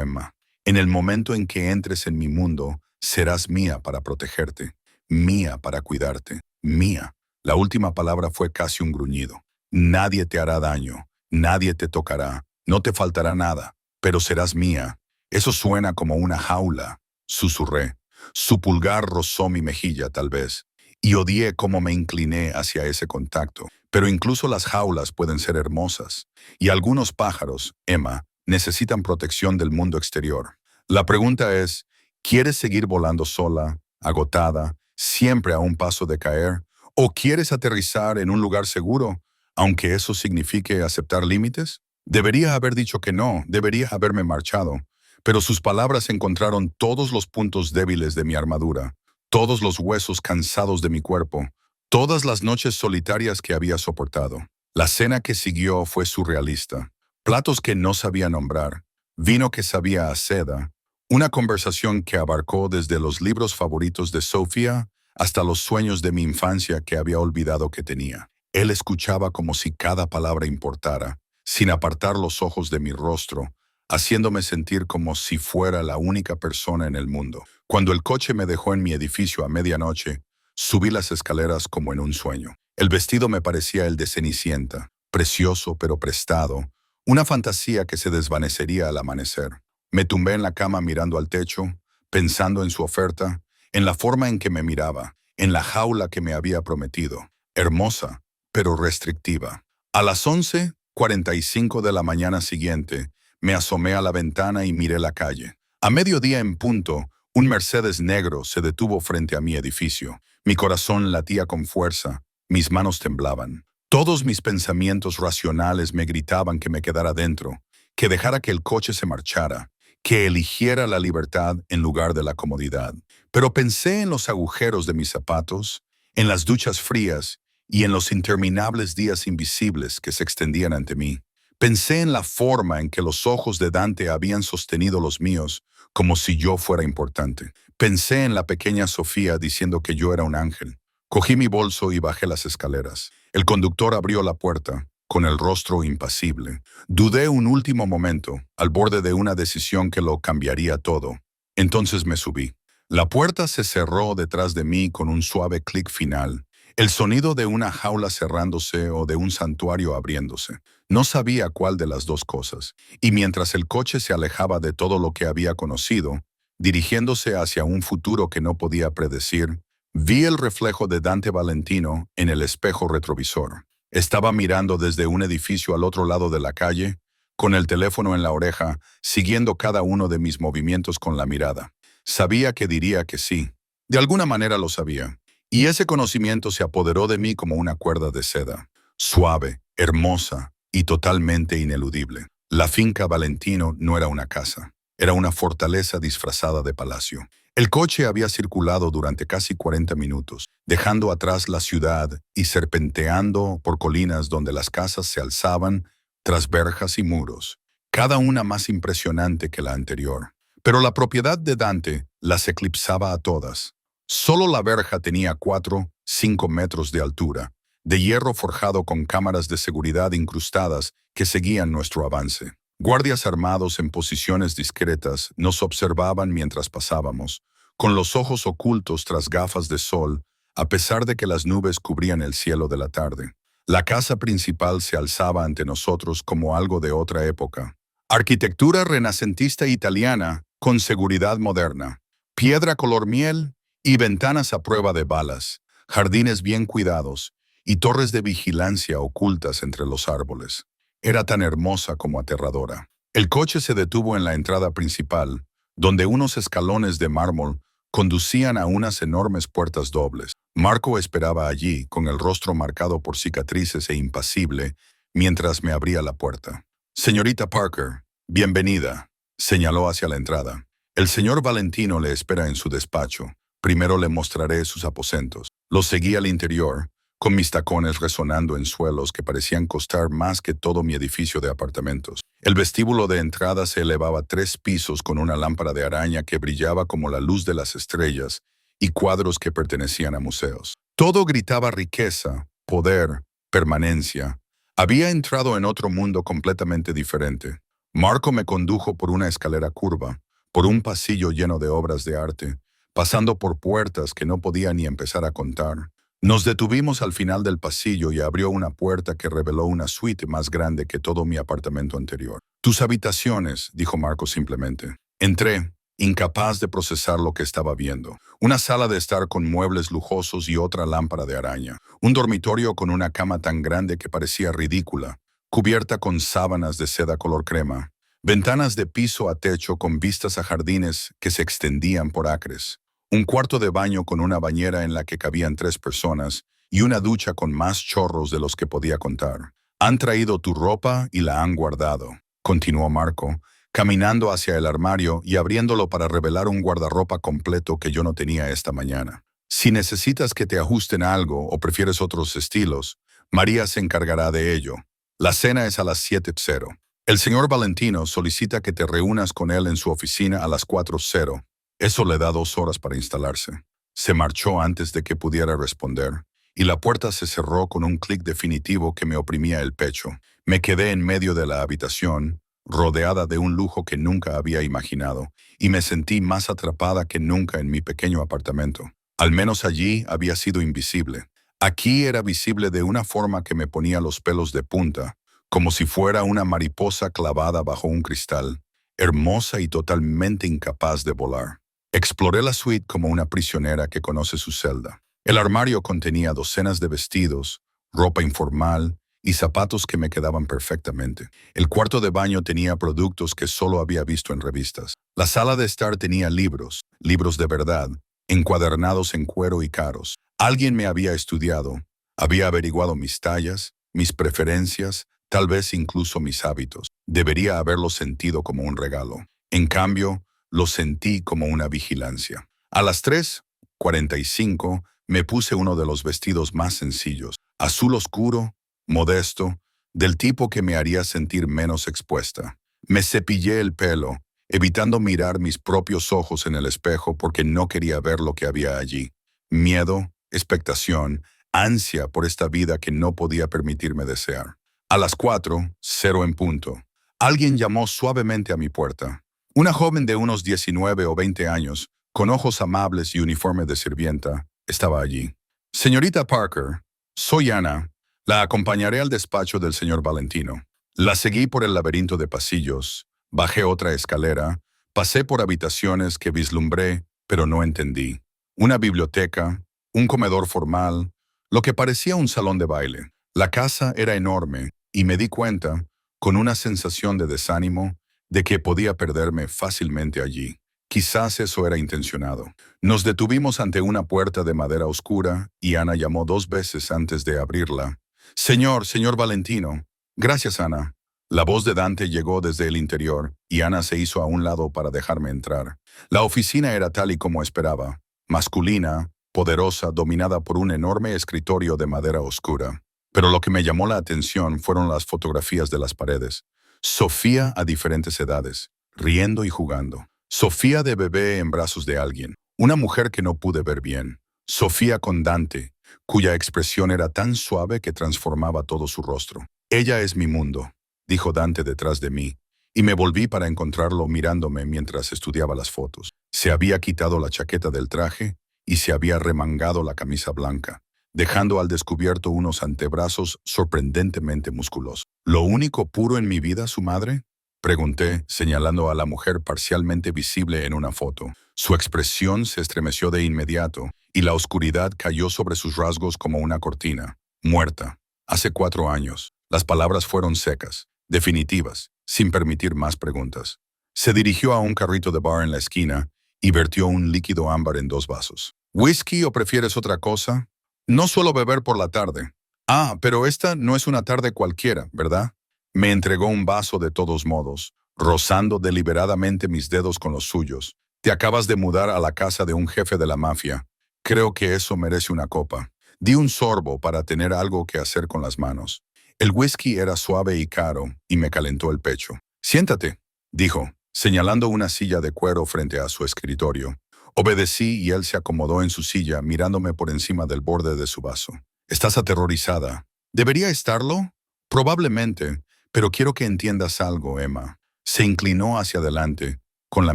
A: Emma. En el momento en que entres en mi mundo, serás mía para protegerte, mía para cuidarte, mía. La última palabra fue casi un gruñido. Nadie te hará daño, nadie te tocará, no te faltará nada, pero serás mía. Eso suena como una jaula, susurré. Su pulgar rozó mi mejilla, tal vez, y odié cómo me incliné hacia ese contacto. Pero incluso las jaulas pueden ser hermosas, y algunos pájaros, Emma, necesitan protección del mundo exterior. La pregunta es, ¿quieres seguir volando sola, agotada, siempre a un paso de caer? ¿O quieres aterrizar en un lugar seguro, aunque eso signifique aceptar límites? Debería haber dicho que no, debería haberme marchado, pero sus palabras encontraron todos los puntos débiles de mi armadura, todos los huesos cansados de mi cuerpo, todas las noches solitarias que había soportado. La cena que siguió fue surrealista. Platos que no sabía nombrar, vino que sabía a seda, una conversación que abarcó desde los libros favoritos de Sofía hasta los sueños de mi infancia que había olvidado que tenía. Él escuchaba como si cada palabra importara, sin apartar los ojos de mi rostro, haciéndome sentir como si fuera la única persona en el mundo. Cuando el coche me dejó en mi edificio a medianoche, subí las escaleras como en un sueño. El vestido me parecía el de Cenicienta, precioso pero prestado, una fantasía que se desvanecería al amanecer. Me tumbé en la cama mirando al techo, pensando en su oferta, en la forma en que me miraba, en la jaula que me había prometido, hermosa, pero restrictiva. A las 11:45 de la mañana siguiente, me asomé a la ventana y miré la calle. A mediodía en punto, un Mercedes negro se detuvo frente a mi edificio. Mi corazón latía con fuerza, mis manos temblaban. Todos mis pensamientos racionales me gritaban que me quedara dentro, que dejara que el coche se marchara, que eligiera la libertad en lugar de la comodidad. Pero pensé en los agujeros de mis zapatos, en las duchas frías y en los interminables días invisibles que se extendían ante mí. Pensé en la forma en que los ojos de Dante habían sostenido los míos, como si yo fuera importante. Pensé en la pequeña Sofía diciendo que yo era un ángel. Cogí mi bolso y bajé las escaleras. El conductor abrió la puerta, con el rostro impasible. Dudé un último momento, al borde de una decisión que lo cambiaría todo. Entonces me subí. La puerta se cerró detrás de mí con un suave clic final, el sonido de una jaula cerrándose o de un santuario abriéndose. No sabía cuál de las dos cosas, y mientras el coche se alejaba de todo lo que había conocido, dirigiéndose hacia un futuro que no podía predecir, vi el reflejo de Dante Valentino en el espejo retrovisor. Estaba mirando desde un edificio al otro lado de la calle, con el teléfono en la oreja, siguiendo cada uno de mis movimientos con la mirada. Sabía que diría que sí. De alguna manera lo sabía. Y ese conocimiento se apoderó de mí como una cuerda de seda, suave, hermosa y totalmente ineludible. La finca Valentino no era una casa, era una fortaleza disfrazada de palacio. El coche había circulado durante casi 40 minutos, dejando atrás la ciudad y serpenteando por colinas donde las casas se alzaban tras verjas y muros, cada una más impresionante que la anterior. Pero la propiedad de Dante las eclipsaba a todas. Solo la verja tenía 4-5 metros de altura, de hierro forjado con cámaras de seguridad incrustadas que seguían nuestro avance. Guardias armados en posiciones discretas nos observaban mientras pasábamos, con los ojos ocultos tras gafas de sol, a pesar de que las nubes cubrían el cielo de la tarde. La casa principal se alzaba ante nosotros como algo de otra época. Arquitectura renacentista italiana con seguridad moderna, piedra color miel y ventanas a prueba de balas, jardines bien cuidados y torres de vigilancia ocultas entre los árboles. Era tan hermosa como aterradora. El coche se detuvo en la entrada principal, donde unos escalones de mármol conducían a unas enormes puertas dobles. Marco esperaba allí, con el rostro marcado por cicatrices e impasible, mientras me abría la puerta. «Señorita Parker, bienvenida», señaló hacia la entrada. «El señor Valentino le espera en su despacho. Primero le mostraré sus aposentos». Lo seguí al interior, con mis tacones resonando en suelos que parecían costar más que todo mi edificio de apartamentos. El vestíbulo de entrada se elevaba 3 pisos con una lámpara de araña que brillaba como la luz de las estrellas y cuadros que pertenecían a museos. Todo gritaba riqueza, poder, permanencia. Había entrado en otro mundo completamente diferente. Marco me condujo por una escalera curva, por un pasillo lleno de obras de arte, pasando por puertas que no podía ni empezar a contar. Nos detuvimos al final del pasillo y abrió una puerta que reveló una suite más grande que todo mi apartamento anterior. Tus habitaciones, dijo Marco simplemente. Entré, incapaz de procesar lo que estaba viendo. Una sala de estar con muebles lujosos y otra lámpara de araña. Un dormitorio con una cama tan grande que parecía ridícula, cubierta con sábanas de seda color crema. Ventanas de piso a techo con vistas a jardines que se extendían por acres. Un cuarto de baño con una bañera en la que cabían 3 personas y una ducha con más chorros de los que podía contar. Han traído tu ropa y la han guardado, continuó Marco, caminando hacia el armario y abriéndolo para revelar un guardarropa completo que yo no tenía esta mañana. Si necesitas que te ajusten algo o prefieres otros estilos, María se encargará de ello. La cena es a las 7:00. El señor Valentino solicita que te reúnas con él en su oficina a las 4:00. Eso le da 2 horas para instalarse. Se marchó antes de que pudiera responder, y la puerta se cerró con un clic definitivo que me oprimía el pecho. Me quedé en medio de la habitación, rodeada de un lujo que nunca había imaginado, y me sentí más atrapada que nunca en mi pequeño apartamento. Al menos allí había sido invisible. Aquí era visible de una forma que me ponía los pelos de punta, como si fuera una mariposa clavada bajo un cristal, hermosa y totalmente incapaz de volar. Exploré la suite como una prisionera que conoce su celda. El armario contenía docenas de vestidos, ropa informal y zapatos que me quedaban perfectamente. El cuarto de baño tenía productos que solo había visto en revistas. La sala de estar tenía libros, libros de verdad, encuadernados en cuero y caros. Alguien me había estudiado, había averiguado mis tallas, mis preferencias, tal vez incluso mis hábitos. Debería haberlo sentido como un regalo. En cambio, lo sentí como una vigilancia. A las 3:45 me puse uno de los vestidos más sencillos, azul oscuro, modesto, del tipo que me haría sentir menos expuesta. Me cepillé el pelo, evitando mirar mis propios ojos en el espejo porque no quería ver lo que había allí. Miedo, expectación, ansia por esta vida que no podía permitirme desear. A las 4:00 en punto, alguien llamó suavemente a mi puerta. Una joven de unos 19 o 20 años, con ojos amables y uniforme de sirvienta, estaba allí. Señorita Parker, soy Ana. La acompañaré al despacho del señor Valentino. La seguí por el laberinto de pasillos, bajé otra escalera, pasé por habitaciones que vislumbré, pero no entendí. Una biblioteca, un comedor formal, lo que parecía un salón de baile. La casa era enorme y me di cuenta, con una sensación de desánimo, de que podía perderme fácilmente allí. Quizás eso era intencionado. Nos detuvimos ante una puerta de madera oscura y Ana llamó 2 veces antes de abrirla. Señor Valentino. Gracias, Ana. La voz de Dante llegó desde el interior y Ana se hizo a un lado para dejarme entrar. La oficina era tal y como esperaba, masculina, poderosa, dominada por un enorme escritorio de madera oscura. Pero lo que me llamó la atención fueron las fotografías de las paredes. Sofía a diferentes edades, riendo y jugando. Sofía de bebé en brazos de alguien. Una mujer que no pude ver bien. Sofía con Dante, cuya expresión era tan suave que transformaba todo su rostro. Ella es mi mundo, dijo Dante detrás de mí, y me volví para encontrarlo mirándome mientras estudiaba las fotos. Se había quitado la chaqueta del traje y se había remangado la camisa blanca, dejando al descubierto unos antebrazos sorprendentemente musculosos. ¿Lo único puro en mi vida, su madre? Pregunté, señalando a la mujer parcialmente visible en una foto. Su expresión se estremeció de inmediato, y la oscuridad cayó sobre sus rasgos como una cortina. Muerta. Hace 4 años. Las palabras fueron secas, definitivas, sin permitir más preguntas. Se dirigió a un carrito de bar en la esquina y vertió un líquido ámbar en 2 vasos. ¿Whisky o prefieres otra cosa? No suelo beber por la tarde. Ah, pero esta no es una tarde cualquiera, ¿verdad? Me entregó un vaso de todos modos, rozando deliberadamente mis dedos con los suyos. Te acabas de mudar a la casa de un jefe de la mafia. Creo que eso merece una copa. Di un sorbo para tener algo que hacer con las manos. El whisky era suave y caro, y me calentó el pecho. Siéntate, dijo, señalando una silla de cuero frente a su escritorio. Obedecí y él se acomodó en su silla, mirándome por encima del borde de su vaso. ¿Estás aterrorizada? ¿Debería estarlo? Probablemente, pero quiero que entiendas algo, Emma. Se inclinó hacia adelante, con la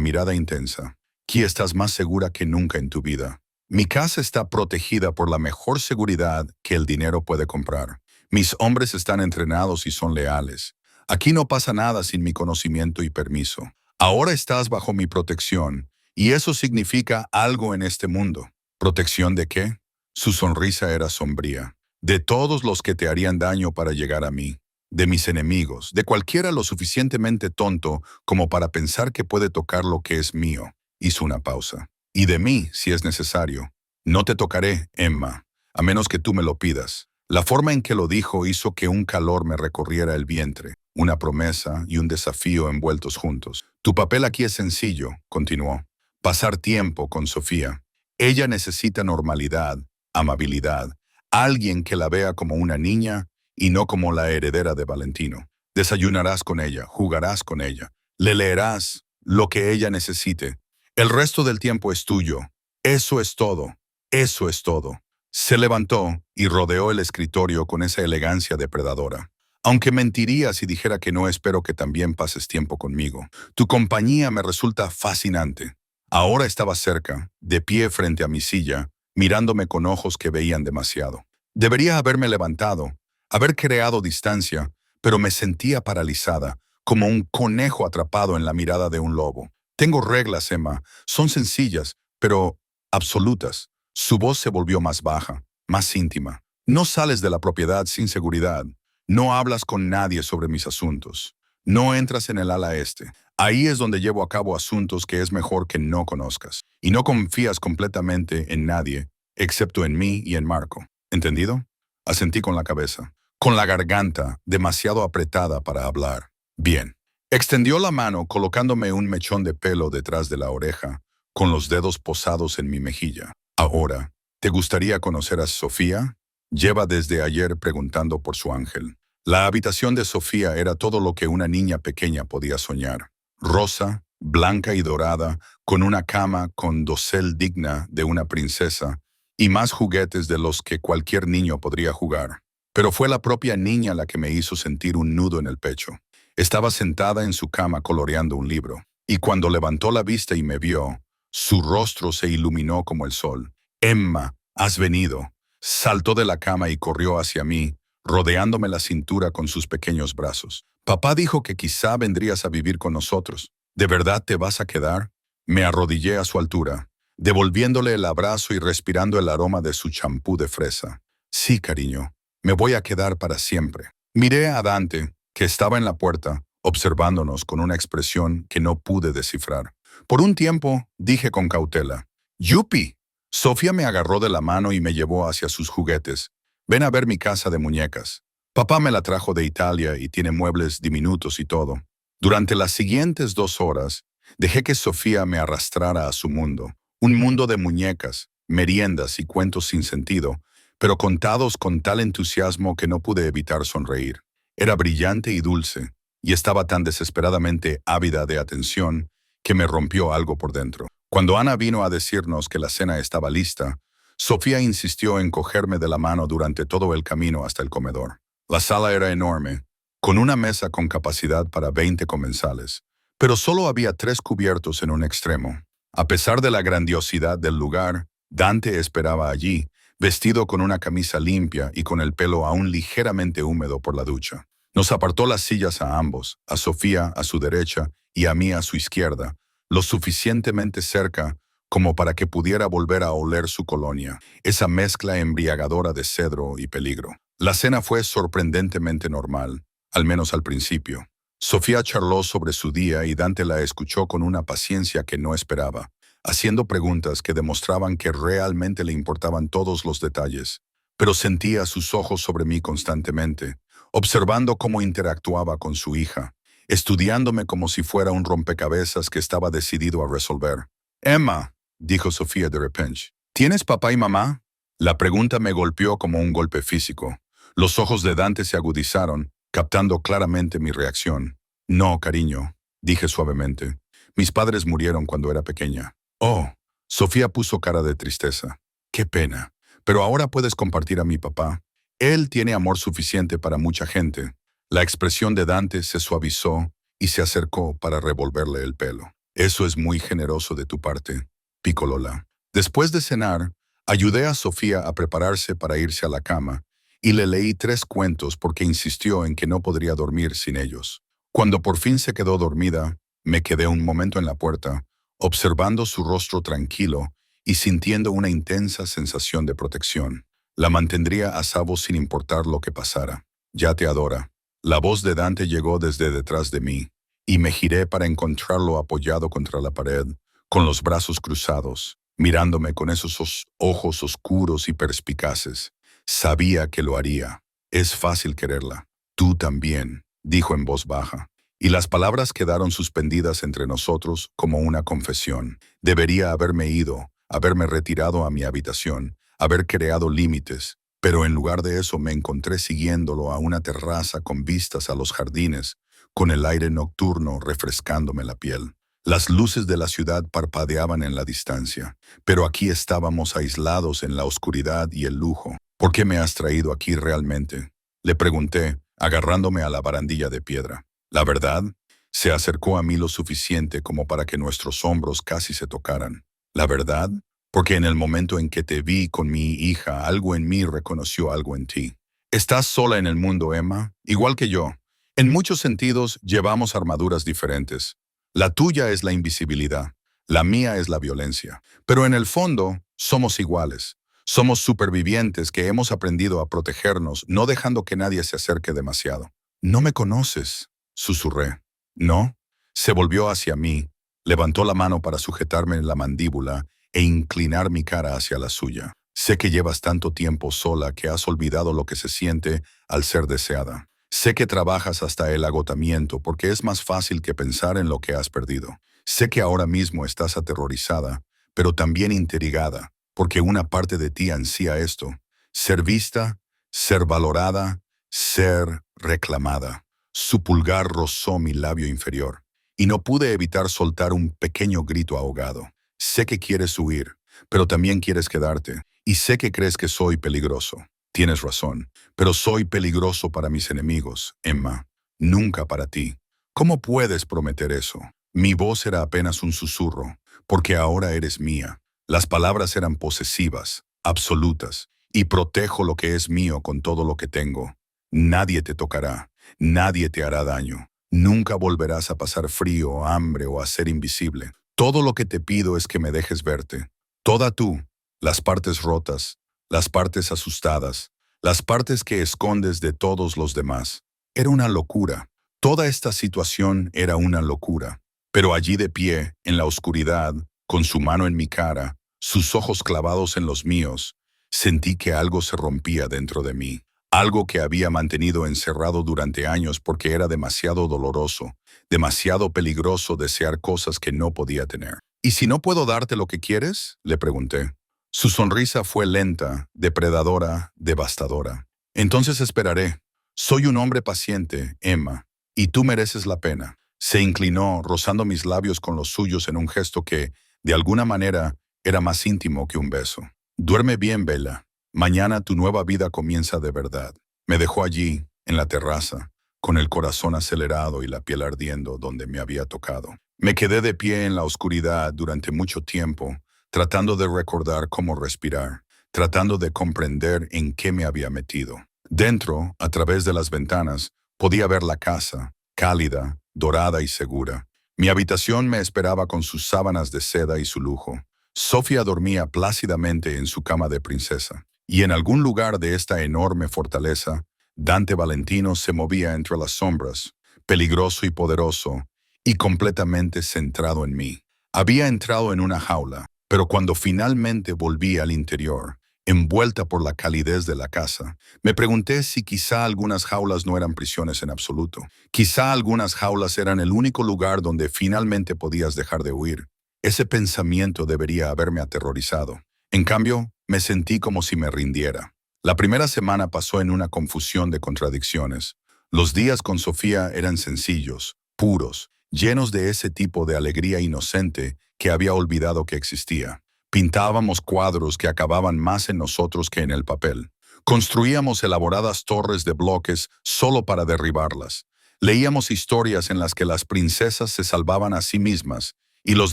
A: mirada intensa. Aquí estás más segura que nunca en tu vida. Mi casa está protegida por la mejor seguridad que el dinero puede comprar. Mis hombres están entrenados y son leales. Aquí no pasa nada sin mi conocimiento y permiso. Ahora estás bajo mi protección, y eso significa algo en este mundo. ¿Protección de qué? Su sonrisa era sombría. De todos los que te harían daño para llegar a mí. De mis enemigos, de cualquiera lo suficientemente tonto como para pensar que puede tocar lo que es mío. Hizo una pausa. Y de mí, si es necesario. No te tocaré, Emma, a menos que tú me lo pidas. La forma en que lo dijo hizo que un calor me recorriera el vientre, una promesa y un desafío envueltos juntos. Tu papel aquí es sencillo, continuó. Pasar tiempo con Sofía. Ella necesita normalidad, amabilidad, alguien que la vea como una niña y no como la heredera de Valentino. Desayunarás con ella, jugarás con ella, le leerás lo que ella necesite. El resto del tiempo es tuyo. Eso es todo. Eso es todo. Se levantó y rodeó el escritorio con esa elegancia depredadora. Aunque mentiría si dijera que no, espero que también pases tiempo conmigo. Tu compañía me resulta fascinante. Ahora estaba cerca, de pie frente a mi silla, mirándome con ojos que veían demasiado. Debería haberme levantado, haber creado distancia, pero me sentía paralizada, como un conejo atrapado en la mirada de un lobo. Tengo reglas, Emma. Son sencillas, pero absolutas. Su voz se volvió más baja, más íntima. No sales de la propiedad sin seguridad. No hablas con nadie sobre mis asuntos. No entras en el ala este. Ahí es donde llevo a cabo asuntos que es mejor que no conozcas. Y no confías completamente en nadie, excepto en mí y en Marco. ¿Entendido? Asentí con la cabeza, con la garganta demasiado apretada para hablar. Bien. Extendió la mano colocándome un mechón de pelo detrás de la oreja, con los dedos posados en mi mejilla. Ahora, ¿te gustaría conocer a Sofía? Lleva desde ayer preguntando por su ángel. La habitación de Sofía era todo lo que una niña pequeña podía soñar. Rosa, blanca y dorada, con una cama con dosel digna de una princesa y más juguetes de los que cualquier niño podría jugar. Pero fue la propia niña la que me hizo sentir un nudo en el pecho. Estaba sentada en su cama coloreando un libro, y cuando levantó la vista y me vio, su rostro se iluminó como el sol. «Emma, has venido». Saltó de la cama y corrió hacia mí, rodeándome la cintura con sus pequeños brazos. «Papá dijo que quizá vendrías a vivir con nosotros. ¿De verdad te vas a quedar?» Me arrodillé a su altura, devolviéndole el abrazo y respirando el aroma de su champú de fresa. «Sí, cariño, me voy a quedar para siempre». Miré a Dante, que estaba en la puerta, observándonos con una expresión que no pude descifrar. Por un tiempo, dije con cautela, «¡Yupi!». Sofía me agarró de la mano y me llevó hacia sus juguetes. «Ven a ver mi casa de muñecas. Papá me la trajo de Italia y tiene muebles diminutos y todo». Durante las siguientes 2 horas, dejé que Sofía me arrastrara a su mundo. Un mundo de muñecas, meriendas y cuentos sin sentido, pero contados con tal entusiasmo que no pude evitar sonreír. Era brillante y dulce, y estaba tan desesperadamente ávida de atención que me rompió algo por dentro. Cuando Ana vino a decirnos que la cena estaba lista, Sofía insistió en cogerme de la mano durante todo el camino hasta el comedor. La sala era enorme, con una mesa con capacidad para 20 comensales, pero solo había 3 cubiertos en un extremo. A pesar de la grandiosidad del lugar, Dante esperaba allí, vestido con una camisa limpia y con el pelo aún ligeramente húmedo por la ducha. Nos apartó las sillas a ambos, a Sofía a su derecha y a mí a su izquierda, lo suficientemente cerca como para que pudiera volver a oler su colonia, esa mezcla embriagadora de cedro y peligro. La cena fue sorprendentemente normal, al menos al principio. Sofía charló sobre su día y Dante la escuchó con una paciencia que no esperaba, haciendo preguntas que demostraban que realmente le importaban todos los detalles. Pero sentía sus ojos sobre mí constantemente, observando cómo interactuaba con su hija, estudiándome como si fuera un rompecabezas que estaba decidido a resolver. «Emma», dijo Sofía de repente, «¿tienes papá y mamá?» La pregunta me golpeó como un golpe físico. Los ojos de Dante se agudizaron, captando claramente mi reacción. «No, cariño», dije suavemente. «Mis padres murieron cuando era pequeña». «Oh», Sofía puso cara de tristeza. Qué pena. Pero ahora puedes compartir a mi papá. Él tiene amor suficiente para mucha gente. La expresión de Dante se suavizó y se acercó para revolverle el pelo. Eso es muy generoso de tu parte, Piccolola. Después de cenar, ayudé a Sofía a prepararse para irse a la cama y le leí 3 cuentos porque insistió en que no podría dormir sin ellos. Cuando por fin se quedó dormida, me quedé un momento en la puerta, observando su rostro tranquilo y sintiendo una intensa sensación de protección. La mantendría a salvo sin importar lo que pasara. Ya te adora. La voz de Dante llegó desde detrás de mí, y me giré para encontrarlo apoyado contra la pared, con los brazos cruzados, mirándome con esos ojos oscuros y perspicaces. Sabía que lo haría. Es fácil quererla. Tú también, dijo en voz baja. Y las palabras quedaron suspendidas entre nosotros como una confesión. Debería haberme ido, haberme retirado a mi habitación, haber creado límites, pero en lugar de eso me encontré siguiéndolo a una terraza con vistas a los jardines, con el aire nocturno refrescándome la piel. Las luces de la ciudad parpadeaban en la distancia, pero aquí estábamos aislados en la oscuridad y el lujo. ¿Por qué me has traído aquí realmente?, le pregunté, agarrándome a la barandilla de piedra. La verdad, se acercó a mí lo suficiente como para que nuestros hombros casi se tocaran. La verdad, porque en el momento en que te vi con mi hija, algo en mí reconoció algo en ti. Estás sola en el mundo, Emma, igual que yo. En muchos sentidos llevamos armaduras diferentes. La tuya es la invisibilidad, la mía es la violencia. Pero en el fondo, somos iguales. Somos supervivientes que hemos aprendido a protegernos, no dejando que nadie se acerque demasiado. No me conoces, susurré. ¿No? Se volvió hacia mí, levantó la mano para sujetarme en la mandíbula e inclinar mi cara hacia la suya. Sé que llevas tanto tiempo sola que has olvidado lo que se siente al ser deseada. Sé que trabajas hasta el agotamiento porque es más fácil que pensar en lo que has perdido. Sé que ahora mismo estás aterrorizada, pero también intrigada, porque una parte de ti ansía esto: ser vista, ser valorada, ser reclamada. Su pulgar rozó mi labio inferior, y no pude evitar soltar un pequeño grito ahogado. Sé que quieres huir, pero también quieres quedarte, y sé que crees que soy peligroso. Tienes razón, pero soy peligroso para mis enemigos, Emma, nunca para ti. ¿Cómo puedes prometer eso? Mi voz era apenas un susurro, porque ahora eres mía. Las palabras eran posesivas, absolutas, y protejo lo que es mío con todo lo que tengo. Nadie te tocará, nadie te hará daño. Nunca volverás a pasar frío, hambre o a ser invisible. Todo lo que te pido es que me dejes verte. Toda tú, las partes rotas, las partes asustadas, las partes que escondes de todos los demás. Era una locura. Toda esta situación era una locura. Pero allí de pie, en la oscuridad, con su mano en mi cara, sus ojos clavados en los míos, sentí que algo se rompía dentro de mí. Algo que había mantenido encerrado durante años porque era demasiado doloroso, demasiado peligroso desear cosas que no podía tener. ¿Y si no puedo darte lo que quieres?, le pregunté. Su sonrisa fue lenta, depredadora, devastadora. Entonces esperaré. Soy un hombre paciente, Emma, y tú mereces la pena. Se inclinó, rozando mis labios con los suyos en un gesto que, de alguna manera, era más íntimo que un beso. Duerme bien, Bella. Mañana tu nueva vida comienza de verdad. Me dejó allí, en la terraza, con el corazón acelerado y la piel ardiendo donde me había tocado. Me quedé de pie en la oscuridad durante mucho tiempo, tratando de recordar cómo respirar, tratando de comprender en qué me había metido. Dentro, a través de las ventanas, podía ver la casa, cálida, dorada y segura. Mi habitación me esperaba con sus sábanas de seda y su lujo. Sofía dormía plácidamente en su cama de princesa. Y en algún lugar de esta enorme fortaleza, Dante Valentino se movía entre las sombras, peligroso y poderoso, y completamente centrado en mí. Había entrado en una jaula, pero cuando finalmente volví al interior, envuelta por la calidez de la casa, me pregunté si quizá algunas jaulas no eran prisiones en absoluto. Quizá algunas jaulas eran el único lugar donde finalmente podías dejar de huir. Ese pensamiento debería haberme aterrorizado. En cambio, me sentí como si me rindiera. La primera semana pasó en una confusión de contradicciones. Los días con Sofía eran sencillos, puros, llenos de ese tipo de alegría inocente que había olvidado que existía. Pintábamos cuadros que acababan más en nosotros que en el papel. Construíamos elaboradas torres de bloques solo para derribarlas. Leíamos historias en las que las princesas se salvaban a sí mismas y los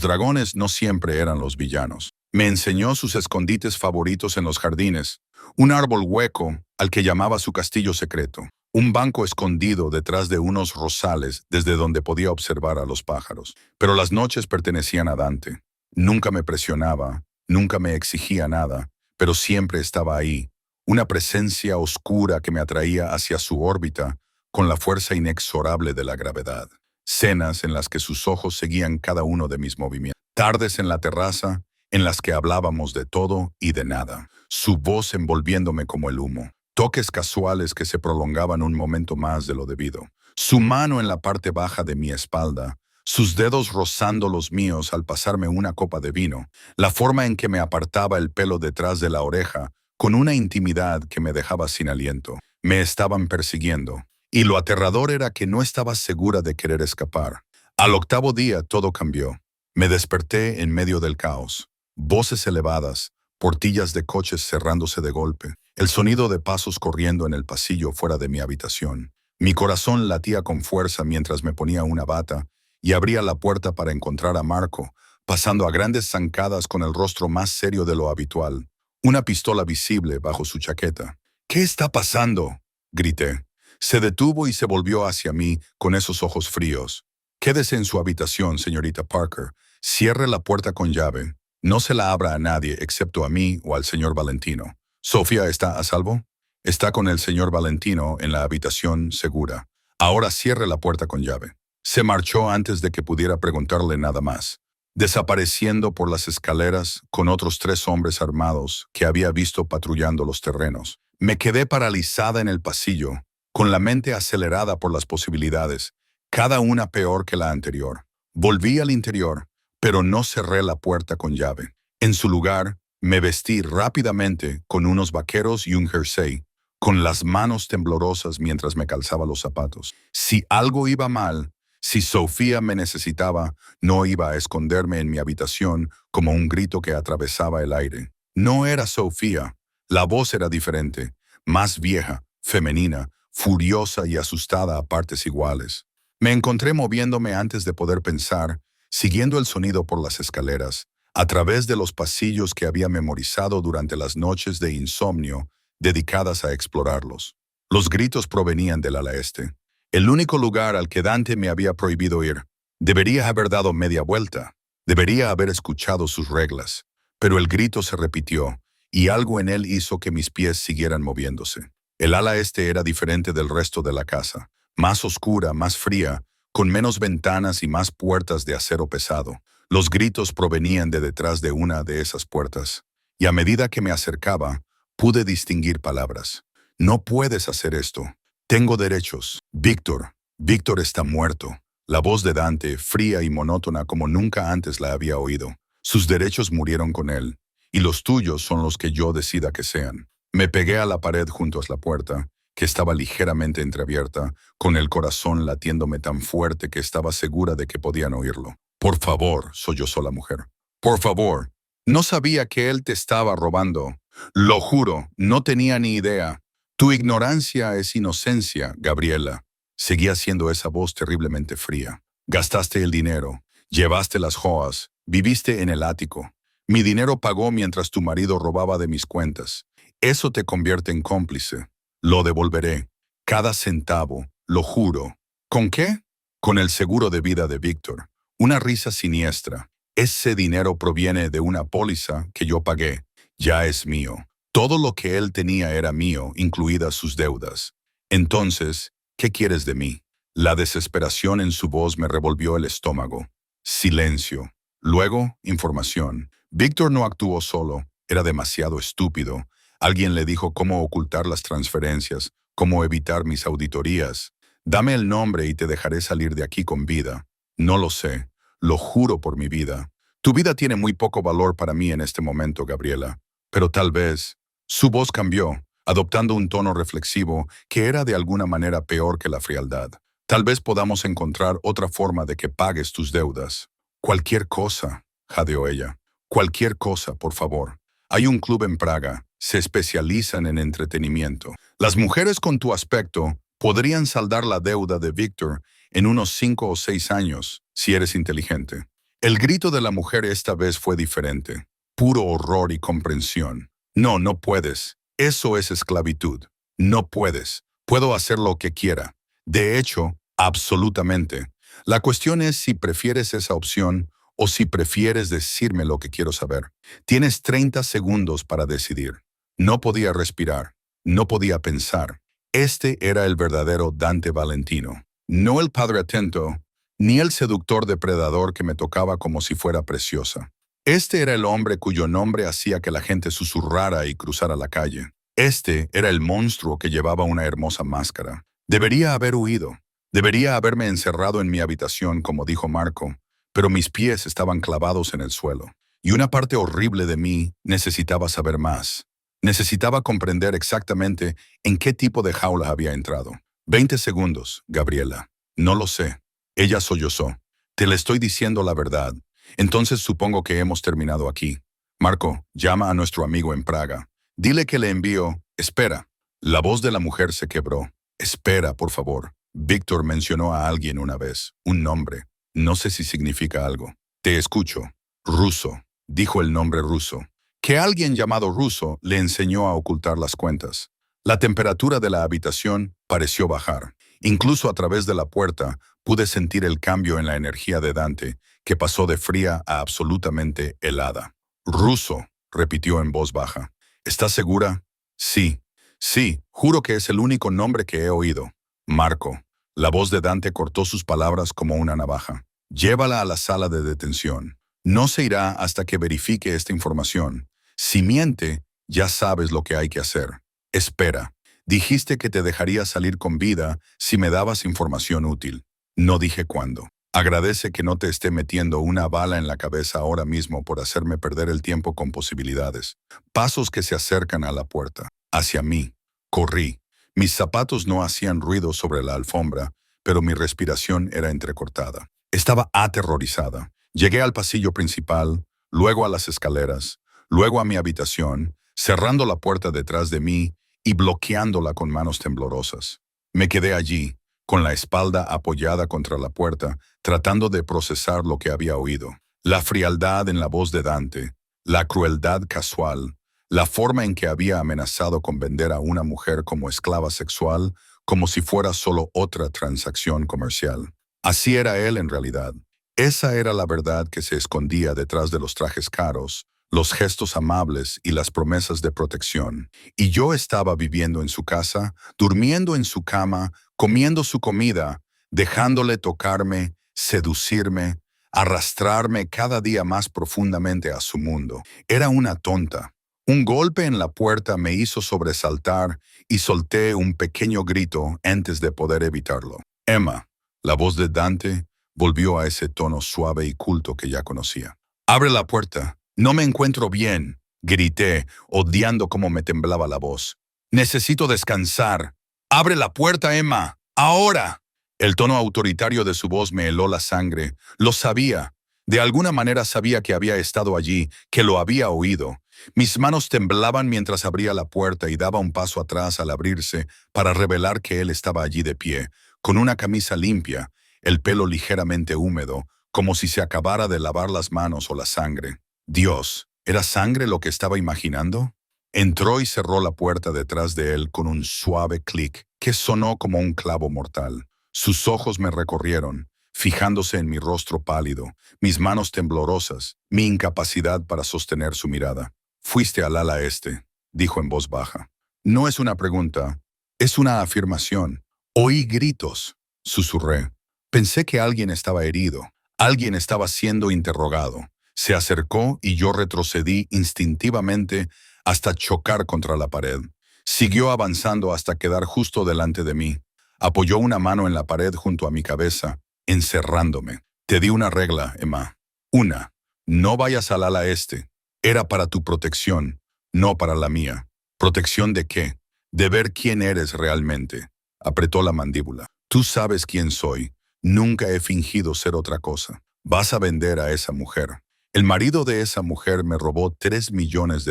A: dragones no siempre eran los villanos. Me enseñó sus escondites favoritos en los jardines, un árbol hueco al que llamaba su castillo secreto, un banco escondido detrás de unos rosales desde donde podía observar a los pájaros. Pero las noches pertenecían a Dante. Nunca me presionaba, nunca me exigía nada, pero siempre estaba ahí, una presencia oscura que me atraía hacia su órbita con la fuerza inexorable de la gravedad. Cenas en las que sus ojos seguían cada uno de mis movimientos. Tardes en la terraza en las que hablábamos de todo y de nada. Su voz envolviéndome como el humo. Toques casuales que se prolongaban un momento más de lo debido. Su mano en la parte baja de mi espalda, sus dedos rozando los míos al pasarme una copa de vino, la forma en que me apartaba el pelo detrás de la oreja, con una intimidad que me dejaba sin aliento. Me estaban persiguiendo, y lo aterrador era que no estaba segura de querer escapar. Al octavo día todo cambió. Me desperté en medio del caos. Voces elevadas, portillas de coches cerrándose de golpe, el sonido de pasos corriendo en el pasillo fuera de mi habitación. Mi corazón latía con fuerza mientras me ponía una bata y abría la puerta para encontrar a Marco, pasando a grandes zancadas con el rostro más serio de lo habitual, una pistola visible bajo su chaqueta. «¿Qué está pasando?», grité. Se detuvo y se volvió hacia mí con esos ojos fríos. «Quédese en su habitación, señorita Parker. Cierre la puerta con llave. No se la abra a nadie excepto a mí o al señor Valentino. ¿Sofía está a salvo?». «Está con el señor Valentino en la habitación segura. Ahora cierre la puerta con llave». Se marchó antes de que pudiera preguntarle nada más, desapareciendo por las escaleras con otros 3 hombres armados que había visto patrullando los terrenos. Me quedé paralizada en el pasillo, con la mente acelerada por las posibilidades, cada una peor que la anterior. Volví al interior, pero no cerré la puerta con llave. En su lugar, me vestí rápidamente con unos vaqueros y un jersey, con las manos temblorosas mientras me calzaba los zapatos. Si algo iba mal, si Sofía me necesitaba, no iba a esconderme en mi habitación como un grito que atravesaba el aire. No era Sofía. La voz era diferente, más vieja, femenina, furiosa y asustada a partes iguales. Me encontré moviéndome antes de poder pensar, siguiendo el sonido por las escaleras, a través de los pasillos que había memorizado durante las noches de insomnio dedicadas a explorarlos. Los gritos provenían del ala este. El único lugar al que Dante me había prohibido ir. Debería haber dado media vuelta. Debería haber escuchado sus reglas. Pero el grito se repitió, y algo en él hizo que mis pies siguieran moviéndose. El ala este era diferente del resto de la casa. Más oscura, más fría, con menos ventanas y más puertas de acero pesado. Los gritos provenían de detrás de una de esas puertas. Y a medida que me acercaba, pude distinguir palabras. «No puedes hacer esto. Tengo derechos. Víctor. Víctor está muerto». La voz de Dante, fría y monótona como nunca antes la había oído. Sus derechos murieron con él, y los tuyos son los que yo decida que sean. Me pegué a la pared junto a la puerta, que estaba ligeramente entreabierta, con el corazón latiéndome tan fuerte que estaba segura de que podían oírlo. «Por favor», sollozó la mujer. «Por favor. No sabía que él te estaba robando. Lo juro, no tenía ni idea. Tu ignorancia es inocencia, Gabriela». Seguía siendo esa voz terriblemente fría. «Gastaste el dinero, llevaste las joyas, viviste en el ático. Mi dinero pagó mientras tu marido robaba de mis cuentas. Eso te convierte en cómplice. Lo devolveré. Cada centavo, lo juro». «¿Con qué?». «Con el seguro de vida de Víctor». Una risa siniestra. «Ese dinero proviene de una póliza que yo pagué. Ya es mío. Todo lo que él tenía era mío, incluidas sus deudas. Entonces, ¿qué quieres de mí?». La desesperación en su voz me revolvió el estómago. Silencio. Luego, información. Víctor no actuó solo. Era demasiado estúpido. Alguien le dijo cómo ocultar las transferencias, cómo evitar mis auditorías. «Dame el nombre y te dejaré salir de aquí con vida». «No lo sé. Lo juro por mi vida. Tu vida tiene muy poco valor para mí en este momento, Gabriela. Pero tal vez». Su voz cambió, adoptando un tono reflexivo que era de alguna manera peor que la frialdad. «Tal vez podamos encontrar otra forma de que pagues tus deudas». «Cualquier cosa», jadeó ella. Cualquier cosa, por favor. Hay un club en Praga. Se especializan en entretenimiento. Las mujeres con tu aspecto podrían saldar la deuda de Víctor en unos 5 o 6 años, si eres inteligente. El grito de la mujer esta vez fue diferente. Puro horror y comprensión. No, no puedes. Eso es esclavitud. No puedes. Puedo hacer lo que quiera. De hecho, absolutamente. La cuestión es si prefieres esa opción o si prefieres decirme lo que quiero saber. Tienes 30 segundos para decidir. No podía respirar. No podía pensar. Este era el verdadero Dante Valentino. No el padre atento, ni el seductor depredador que me tocaba como si fuera preciosa. Este era el hombre cuyo nombre hacía que la gente susurrara y cruzara la calle. Este era el monstruo que llevaba una hermosa máscara. Debería haber huido. Debería haberme encerrado en mi habitación, como dijo Marco, pero mis pies estaban clavados en el suelo. Y una parte horrible de mí necesitaba saber más. Necesitaba comprender exactamente en qué tipo de jaula había entrado. 20 segundos, Gabriela. No lo sé. Ella sollozó. Te le estoy diciendo la verdad. Entonces supongo que hemos terminado aquí. Marco, llama a nuestro amigo en Praga. Dile que le envío. Espera. La voz de la mujer se quebró. Espera, por favor. Víctor mencionó a alguien una vez, un nombre. No sé si significa algo. Te escucho. Ruso. Dijo el nombre ruso. Que alguien llamado Ruso le enseñó a ocultar las cuentas. La temperatura de la habitación pareció bajar. Incluso a través de la puerta pude sentir el cambio en la energía de Dante, que pasó de fría a absolutamente helada. Ruso, repitió en voz baja. ¿Estás segura? Sí. Sí, juro que es el único nombre que he oído. Marco. La voz de Dante cortó sus palabras como una navaja. Llévala a la sala de detención. No se irá hasta que verifique esta información. Si miente, ya sabes lo que hay que hacer. Espera. Dijiste que te dejaría salir con vida si me dabas información útil. No dije cuándo. Agradece que no te esté metiendo una bala en la cabeza ahora mismo por hacerme perder el tiempo con posibilidades. Pasos que se acercan a la puerta. Hacia mí. Corrí. Mis zapatos no hacían ruido sobre la alfombra, pero mi respiración era entrecortada. Estaba aterrorizada. Llegué al pasillo principal, luego a las escaleras, luego a mi habitación, cerrando la puerta detrás de mí y bloqueándola con manos temblorosas. Me quedé allí, con la espalda apoyada contra la puerta, tratando de procesar lo que había oído. La frialdad en la voz de Dante, la crueldad casual, la forma en que había amenazado con vender a una mujer como esclava sexual, como si fuera solo otra transacción comercial. Así era él en realidad. Esa era la verdad que se escondía detrás de los trajes caros, los gestos amables y las promesas de protección. Y yo estaba viviendo en su casa, durmiendo en su cama, comiendo su comida, dejándole tocarme, seducirme, arrastrarme cada día más profundamente a su mundo. Era una tonta. Un golpe en la puerta me hizo sobresaltar y solté un pequeño grito antes de poder evitarlo. Emma, la voz de Dante, volvió a ese tono suave y culto que ya conocía. «Abre la puerta. No me encuentro bien», grité, odiando cómo me temblaba la voz. «Necesito descansar. Abre la puerta, Emma. Ahora». El tono autoritario de su voz me heló la sangre. Lo sabía. De alguna manera sabía que había estado allí, que lo había oído. Mis manos temblaban mientras abría la puerta y daba un paso atrás al abrirse para revelar que él estaba allí de pie, con una camisa limpia, el pelo ligeramente húmedo, como si se acabara de lavar las manos o la sangre. Dios, ¿era sangre lo que estaba imaginando? Entró y cerró la puerta detrás de él con un suave clic que sonó como un clavo mortal. Sus ojos me recorrieron, fijándose en mi rostro pálido, mis manos temblorosas, mi incapacidad para sostener su mirada. «Fuiste al ala este», dijo en voz baja. «No es una pregunta, es una afirmación». «Oí gritos», susurré. Pensé que alguien estaba herido, alguien estaba siendo interrogado. Se acercó y yo retrocedí instintivamente hasta chocar contra la pared. Siguió avanzando hasta quedar justo delante de mí. Apoyó una mano en la pared junto a mi cabeza, encerrándome. «Te di una regla, Emma. Una. No vayas al ala este. Era para tu protección, no para la mía». «¿Protección de qué?» «De ver quién eres realmente». Apretó la mandíbula. «Tú sabes quién soy. Nunca he fingido ser otra cosa. Vas a vender a esa mujer». El marido de esa mujer me robó $3 millones.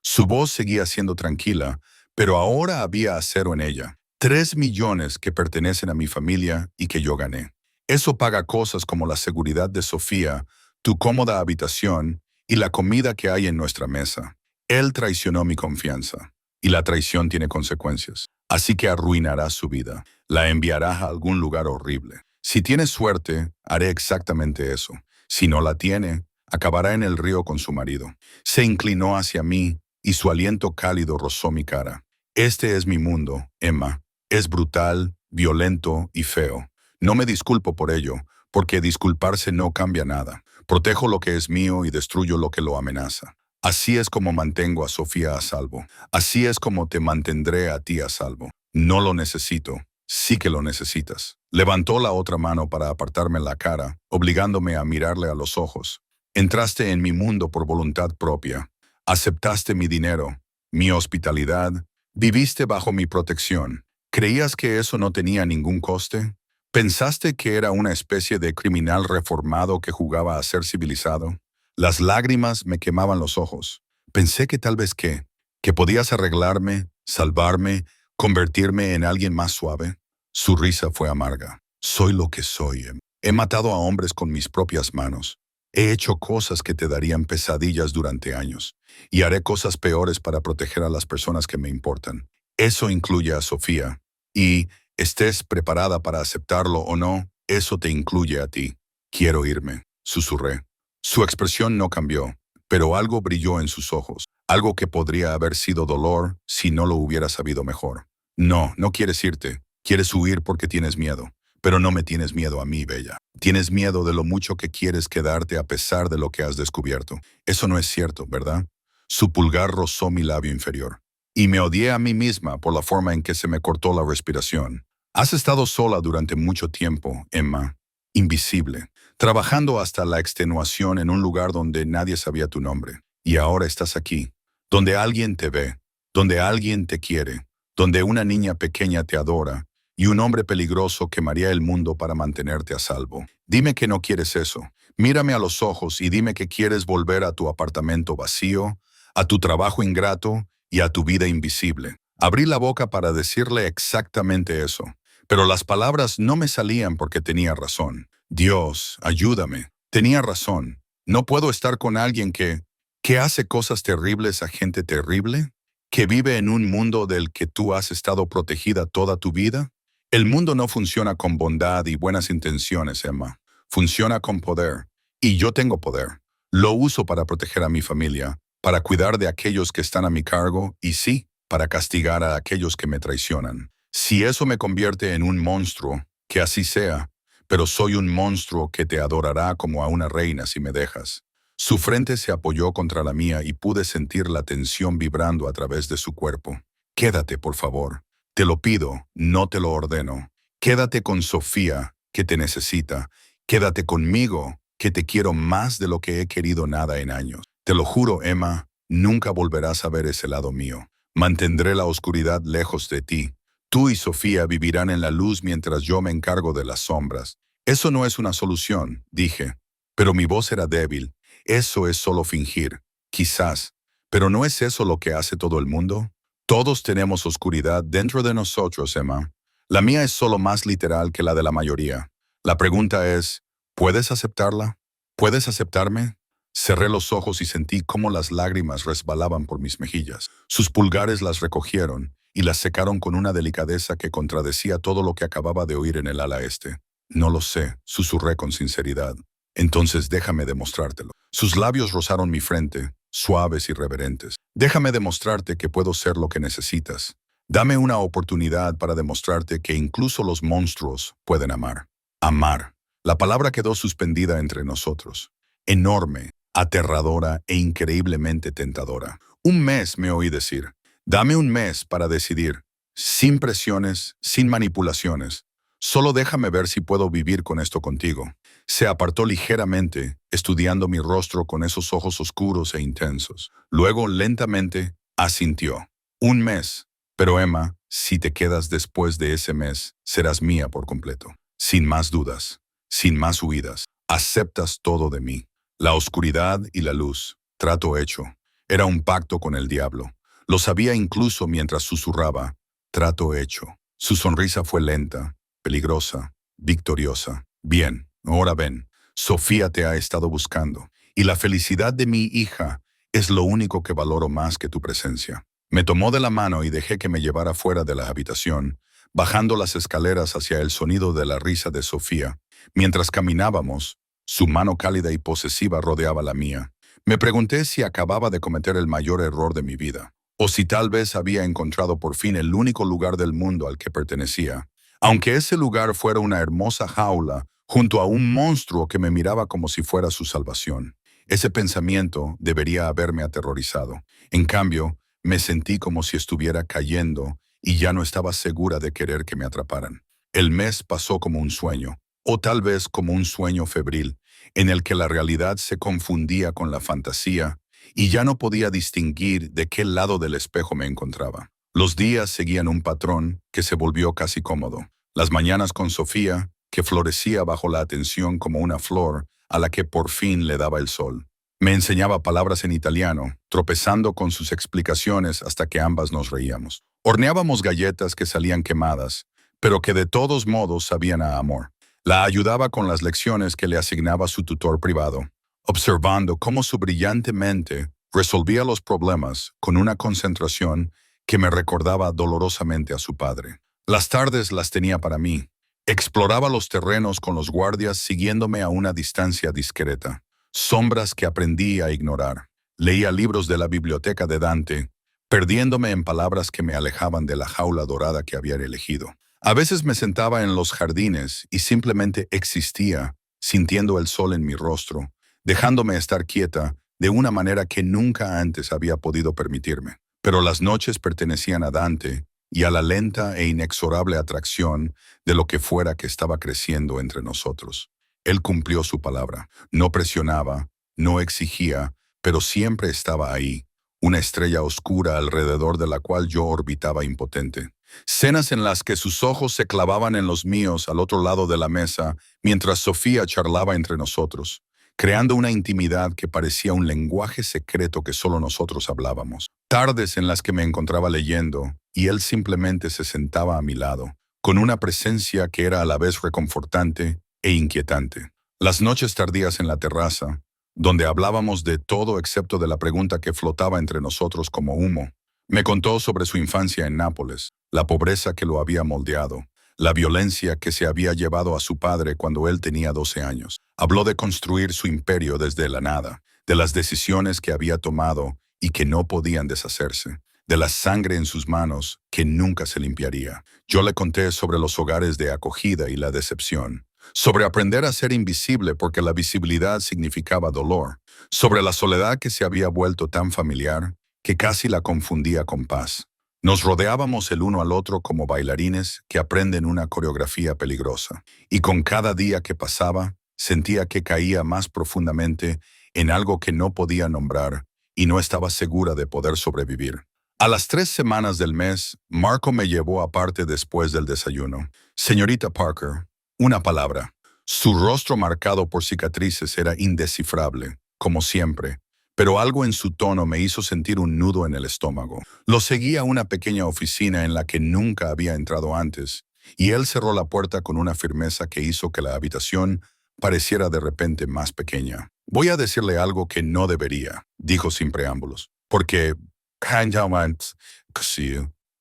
A: Su voz seguía siendo tranquila, pero ahora había acero en ella. 3 millones que pertenecen a mi familia y que yo gané. Eso paga cosas como la seguridad de Sofía, tu cómoda habitación y la comida que hay en nuestra mesa. Él traicionó mi confianza, y la traición tiene consecuencias. Así que arruinará su vida. La enviará a algún lugar horrible. Si tiene suerte, haré exactamente eso. Si no la tiene, acabará en el río con su marido. Se inclinó hacia mí y su aliento cálido rozó mi cara. Este es mi mundo, Emma. Es brutal, violento y feo. No me disculpo por ello, porque disculparse no cambia nada. Protejo lo que es mío y destruyo lo que lo amenaza. Así es como mantengo a Sofía a salvo. Así es como te mantendré a ti a salvo. No lo necesito. Sí que lo necesitas. Levantó la otra mano para apartarme la cara, obligándome a mirarle a los ojos. Entraste en mi mundo por voluntad propia. Aceptaste mi dinero, mi hospitalidad. Viviste bajo mi protección. ¿Creías que eso no tenía ningún coste? ¿Pensaste que era una especie de criminal reformado que jugaba a ser civilizado? Las lágrimas me quemaban los ojos. Pensé que tal vez que podías arreglarme, salvarme, convertirme en alguien más suave. Su risa fue amarga. Soy lo que soy. He matado a hombres con mis propias manos. He hecho cosas que te darían pesadillas durante años. Y haré cosas peores para proteger a las personas que me importan. Eso incluye a Sofía. Y, estés preparada para aceptarlo o no, eso te incluye a ti. Quiero irme, susurré. Su expresión no cambió, pero algo brilló en sus ojos. Algo que podría haber sido dolor si no lo hubiera sabido mejor. No, no quieres irte. Quieres huir porque tienes miedo. Pero no me tienes miedo a mí, Bella. Tienes miedo de lo mucho que quieres quedarte a pesar de lo que has descubierto. Eso no es cierto, ¿verdad? Su pulgar rozó mi labio inferior. Y me odié a mí misma por la forma en que se me cortó la respiración. Has estado sola durante mucho tiempo, Emma. Invisible. Trabajando hasta la extenuación en un lugar donde nadie sabía tu nombre. Y ahora estás aquí, donde alguien te ve, donde alguien te quiere, donde una niña pequeña te adora y un hombre peligroso quemaría el mundo para mantenerte a salvo. Dime que no quieres eso. Mírame a los ojos y dime que quieres volver a tu apartamento vacío, a tu trabajo ingrato y a tu vida invisible. Abrí la boca para decirle exactamente eso, pero las palabras no me salían porque tenía razón. Dios, ayúdame. Tenía razón. No puedo estar con alguien que hace cosas terribles a gente terrible, que vive en un mundo del que tú has estado protegida toda tu vida. El mundo no funciona con bondad y buenas intenciones, Emma. Funciona con poder. Y yo tengo poder. Lo uso para proteger a mi familia, para cuidar de aquellos que están a mi cargo y sí, para castigar a aquellos que me traicionan. Si eso me convierte en un monstruo, que así sea, pero soy un monstruo que te adorará como a una reina si me dejas. Su frente se apoyó contra la mía y pude sentir la tensión vibrando a través de su cuerpo. Quédate, por favor. Te lo pido, no te lo ordeno. Quédate con Sofía, que te necesita. Quédate conmigo, que te quiero más de lo que he querido nada en años. Te lo juro, Emma, nunca volverás a ver ese lado mío. Mantendré la oscuridad lejos de ti. Tú y Sofía vivirán en la luz mientras yo me encargo de las sombras. Eso no es una solución, dije. Pero mi voz era débil. Eso es solo fingir. Quizás. ¿Pero no es eso lo que hace todo el mundo? Todos tenemos oscuridad dentro de nosotros, Emma. La mía es solo más literal que la de la mayoría. La pregunta es, ¿puedes aceptarla? ¿Puedes aceptarme? Cerré los ojos y sentí cómo las lágrimas resbalaban por mis mejillas. Sus pulgares las recogieron y las secaron con una delicadeza que contradecía todo lo que acababa de oír en el ala este. No lo sé, susurré con sinceridad. Entonces déjame demostrártelo. Sus labios rozaron mi frente, suaves y reverentes. Déjame demostrarte que puedo ser lo que necesitas. Dame una oportunidad para demostrarte que incluso los monstruos pueden amar. Amar. La palabra quedó suspendida entre nosotros. Enorme, aterradora e increíblemente tentadora. Un mes, me oí decir. Dame un mes para decidir. Sin presiones, sin manipulaciones. Solo déjame ver si puedo vivir con esto contigo. Se apartó ligeramente, estudiando mi rostro con esos ojos oscuros e intensos. Luego, lentamente, asintió. Un mes. Pero Emma, si te quedas después de ese mes, serás mía por completo. Sin más dudas, sin más huidas. Aceptas todo de mí. La oscuridad y la luz. Trato hecho. Era un pacto con el diablo. Lo sabía incluso mientras susurraba. Trato hecho. Su sonrisa fue lenta, peligrosa, victoriosa. Bien, ahora ven. Sofía te ha estado buscando. Y la felicidad de mi hija es lo único que valoro más que tu presencia. Me tomó de la mano y dejé que me llevara fuera de la habitación, bajando las escaleras hacia el sonido de la risa de Sofía. Mientras caminábamos, su mano cálida y posesiva rodeaba la mía. Me pregunté si acababa de cometer el mayor error de mi vida, o si tal vez había encontrado por fin el único lugar del mundo al que pertenecía. Aunque ese lugar fuera una hermosa jaula, junto a un monstruo que me miraba como si fuera su salvación. Ese pensamiento debería haberme aterrorizado. En cambio, me sentí como si estuviera cayendo y ya no estaba segura de querer que me atraparan. El mes pasó como un sueño, o tal vez como un sueño febril, en el que la realidad se confundía con la fantasía y ya no podía distinguir de qué lado del espejo me encontraba. Los días seguían un patrón que se volvió casi cómodo. Las mañanas con Sofía, que florecía bajo la atención como una flor a la que por fin le daba el sol. Me enseñaba palabras en italiano, tropezando con sus explicaciones hasta que ambas nos reíamos. Horneábamos galletas que salían quemadas, pero que de todos modos sabían a amor. La ayudaba con las lecciones que le asignaba su tutor privado, observando cómo su brillante mente resolvía los problemas con una concentración que me recordaba dolorosamente a su padre. Las tardes las tenía para mí. Exploraba los terrenos con los guardias siguiéndome a una distancia discreta. Sombras que aprendí a ignorar. Leía libros de la biblioteca de Dante, perdiéndome en palabras que me alejaban de la jaula dorada que había elegido. A veces me sentaba en los jardines y simplemente existía, sintiendo el sol en mi rostro, dejándome estar quieta de una manera que nunca antes había podido permitirme. Pero las noches pertenecían a Dante y a la lenta e inexorable atracción de lo que fuera que estaba creciendo entre nosotros. Él cumplió su palabra. No presionaba, no exigía, pero siempre estaba ahí, una estrella oscura alrededor de la cual yo orbitaba impotente. Cenas en las que sus ojos se clavaban en los míos al otro lado de la mesa, mientras Sofía charlaba entre nosotros, creando una intimidad que parecía un lenguaje secreto que solo nosotros hablábamos. Tardes en las que me encontraba leyendo, y él simplemente se sentaba a mi lado, con una presencia que era a la vez reconfortante e inquietante. Las noches tardías en la terraza, donde hablábamos de todo excepto de la pregunta que flotaba entre nosotros como humo. Me contó sobre su infancia en Nápoles, la pobreza que lo había moldeado, la violencia que se había llevado a su padre cuando él tenía 12 años. Habló de construir su imperio desde la nada, de las decisiones que había tomado y que no podían deshacerse, de la sangre en sus manos que nunca se limpiaría. Yo le conté sobre los hogares de acogida y la decepción, sobre aprender a ser invisible porque la visibilidad significaba dolor, sobre la soledad que se había vuelto tan familiar que casi la confundía con paz. Nos rodeábamos el uno al otro como bailarines que aprenden una coreografía peligrosa, y con cada día que pasaba, sentía que caía más profundamente en algo que no podía nombrar y no estaba segura de poder sobrevivir. A las 3 semanas del mes, Marco me llevó aparte después del desayuno. Señorita Parker, una palabra. Su rostro marcado por cicatrices era indescifrable, como siempre, pero algo en su tono me hizo sentir un nudo en el estómago. Lo seguí a una pequeña oficina en la que nunca había entrado antes, y él cerró la puerta con una firmeza que hizo que la habitación pareciera de repente más pequeña. Voy a decirle algo que no debería, dijo sin preámbulos, porque,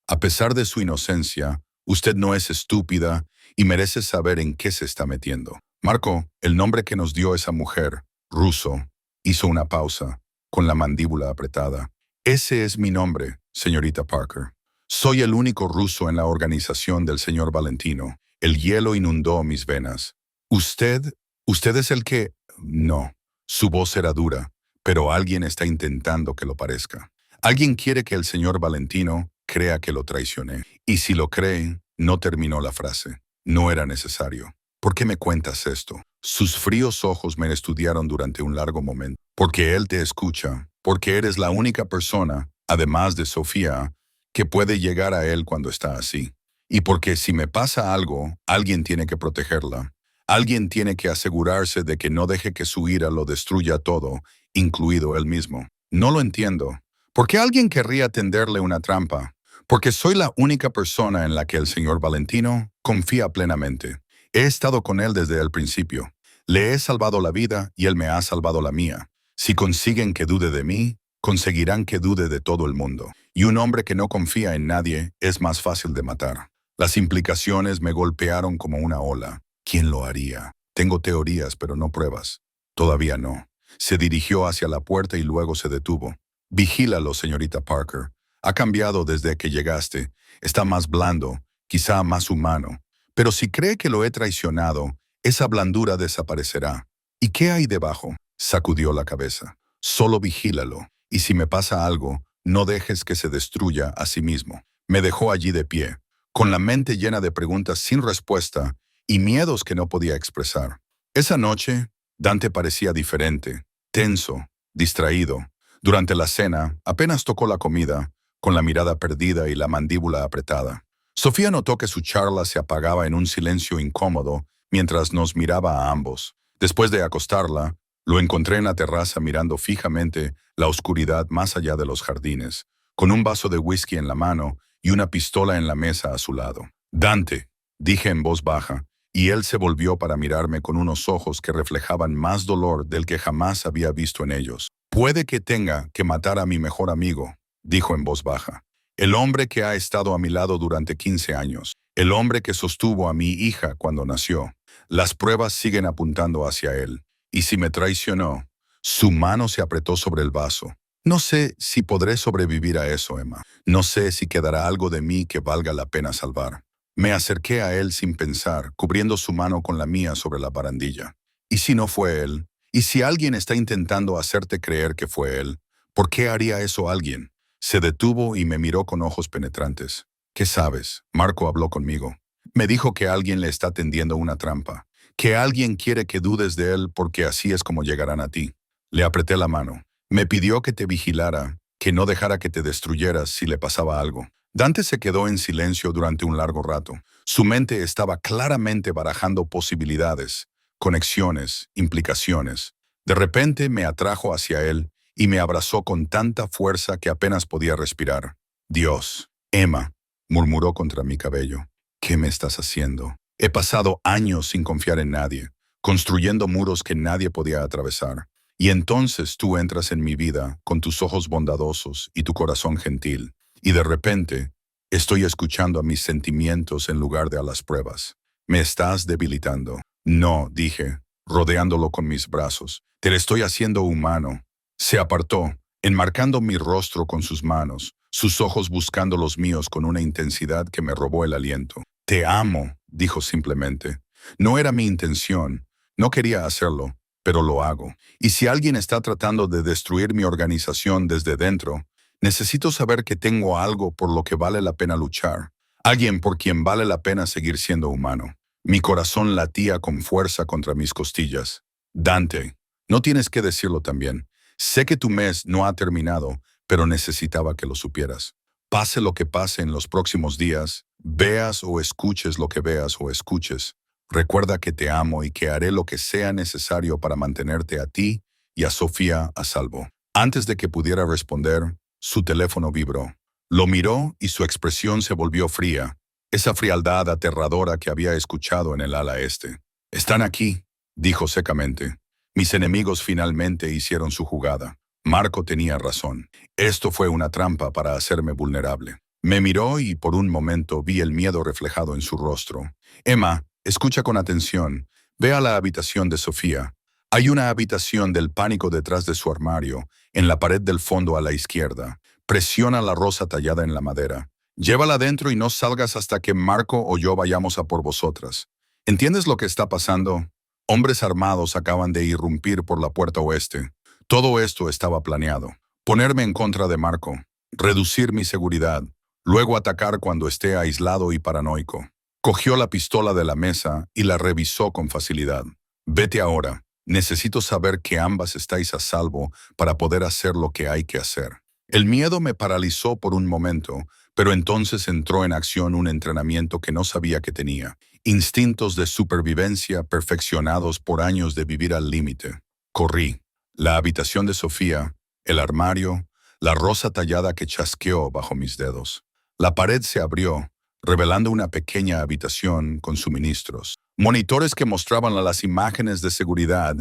A: a pesar de su inocencia, usted no es estúpida y merece saber en qué se está metiendo. Marco, el nombre que nos dio esa mujer, Russo, hizo una pausa, con la mandíbula apretada. Ese es mi nombre, señorita Parker. Soy el único ruso en la organización del señor Valentino. El hielo inundó mis venas. ¿Usted es el que...? No. Su voz era dura, pero alguien está intentando que lo parezca. Alguien quiere que el señor Valentino crea que lo traicioné. Y si lo cree, no terminó la frase. No era necesario. ¿Por qué me cuentas esto? Sus fríos ojos me estudiaron durante un largo momento. Porque él te escucha, porque eres la única persona, además de Sofía, que puede llegar a él cuando está así. Y porque si me pasa algo, alguien tiene que protegerla. Alguien tiene que asegurarse de que no deje que su ira lo destruya todo, incluido él mismo. No lo entiendo. ¿Por qué alguien querría tenderle una trampa? Porque soy la única persona en la que el señor Valentino confía plenamente. He estado con él desde el principio. Le he salvado la vida y él me ha salvado la mía. Si consiguen que dude de mí, conseguirán que dude de todo el mundo. Y un hombre que no confía en nadie es más fácil de matar. Las implicaciones me golpearon como una ola. ¿Quién lo haría? Tengo teorías, pero no pruebas. Todavía no. Se dirigió hacia la puerta y luego se detuvo. Vigílalo, señorita Parker. Ha cambiado desde que llegaste. Está más blando, quizá más humano. Pero si cree que lo he traicionado, esa blandura desaparecerá. ¿Y qué hay debajo? Sacudió la cabeza. Solo vigílalo. Y si me pasa algo, no dejes que se destruya a sí mismo. Me dejó allí de pie, con la mente llena de preguntas sin respuesta y miedos que no podía expresar. Esa noche, Dante parecía diferente, tenso, distraído. Durante la cena, apenas tocó la comida, con la mirada perdida y la mandíbula apretada. Sofía notó que su charla se apagaba en un silencio incómodo mientras nos miraba a ambos. Después de acostarla, lo encontré en la terraza mirando fijamente la oscuridad más allá de los jardines, con un vaso de whisky en la mano y una pistola en la mesa a su lado. «Dante», dije en voz baja, y él se volvió para mirarme con unos ojos que reflejaban más dolor del que jamás había visto en ellos. «Puede que tenga que matar a mi mejor amigo», dijo en voz baja. «El hombre que ha estado a mi lado durante 15 años. El hombre que sostuvo a mi hija cuando nació. Las pruebas siguen apuntando hacia él. Y si me traicionó». Su mano se apretó sobre el vaso. «No sé si podré sobrevivir a eso, Emma. No sé si quedará algo de mí que valga la pena salvar». Me acerqué a él sin pensar, cubriendo su mano con la mía sobre la barandilla. ¿Y si no fue él? ¿Y si alguien está intentando hacerte creer que fue él? ¿Por qué haría eso alguien? Se detuvo y me miró con ojos penetrantes. ¿Qué sabes? Marco habló conmigo. Me dijo que alguien le está tendiendo una trampa, que alguien quiere que dudes de él porque así es como llegarán a ti. Le apreté la mano. Me pidió que te vigilara, que no dejara que te destruyeras si le pasaba algo. Dante se quedó en silencio durante un largo rato. Su mente estaba claramente barajando posibilidades, conexiones, implicaciones. De repente me atrajo hacia él y me abrazó con tanta fuerza que apenas podía respirar. «Dios, Emma», murmuró contra mi cabello. «¿Qué me estás haciendo? He pasado años sin confiar en nadie, construyendo muros que nadie podía atravesar. Y entonces tú entras en mi vida con tus ojos bondadosos y tu corazón gentil. Y de repente, estoy escuchando a mis sentimientos en lugar de a las pruebas. Me estás debilitando». «No», dije, rodeándolo con mis brazos. «Te lo estoy haciendo humano». Se apartó, enmarcando mi rostro con sus manos, sus ojos buscando los míos con una intensidad que me robó el aliento. «Te amo», dijo simplemente. No era mi intención, no quería hacerlo, pero lo hago. Y si alguien está tratando de destruir mi organización desde dentro, necesito saber que tengo algo por lo que vale la pena luchar, alguien por quien vale la pena seguir siendo humano. Mi corazón latía con fuerza contra mis costillas. «Dante, no tienes que decirlo también. Sé que tu mes no ha terminado, pero necesitaba que lo supieras. Pase lo que pase en los próximos días, veas o escuches lo que veas o escuches, recuerda que te amo y que haré lo que sea necesario para mantenerte a ti y a Sofía a salvo». Antes de que pudiera responder, su teléfono vibró. Lo miró y su expresión se volvió fría, esa frialdad aterradora que había escuchado en el ala este. «Están aquí», dijo secamente. Mis enemigos finalmente hicieron su jugada. Marco tenía razón. Esto fue una trampa para hacerme vulnerable. Me miró y por un momento vi el miedo reflejado en su rostro. «Emma, escucha con atención. Ve a la habitación de Sofía. Hay una habitación del pánico detrás de su armario, en la pared del fondo a la izquierda. Presiona la rosa tallada en la madera. Llévala adentro y no salgas hasta que Marco o yo vayamos a por vosotras. ¿Entiendes lo que está pasando? Hombres armados acaban de irrumpir por la puerta oeste. Todo esto estaba planeado. Ponerme en contra de Marco, reducir mi seguridad, luego atacar cuando esté aislado y paranoico». Cogió la pistola de la mesa y la revisó con facilidad. «Vete ahora. Necesito saber que ambas estáis a salvo para poder hacer lo que hay que hacer». El miedo me paralizó por un momento, pero entonces entró en acción un entrenamiento que no sabía que tenía. instintos de supervivencia perfeccionados por años de vivir al límite. Corrí. La habitación de Sofía, el armario, la rosa tallada que chasqueó bajo mis dedos. La pared se abrió, revelando una pequeña habitación con suministros, monitores que mostraban las imágenes de seguridad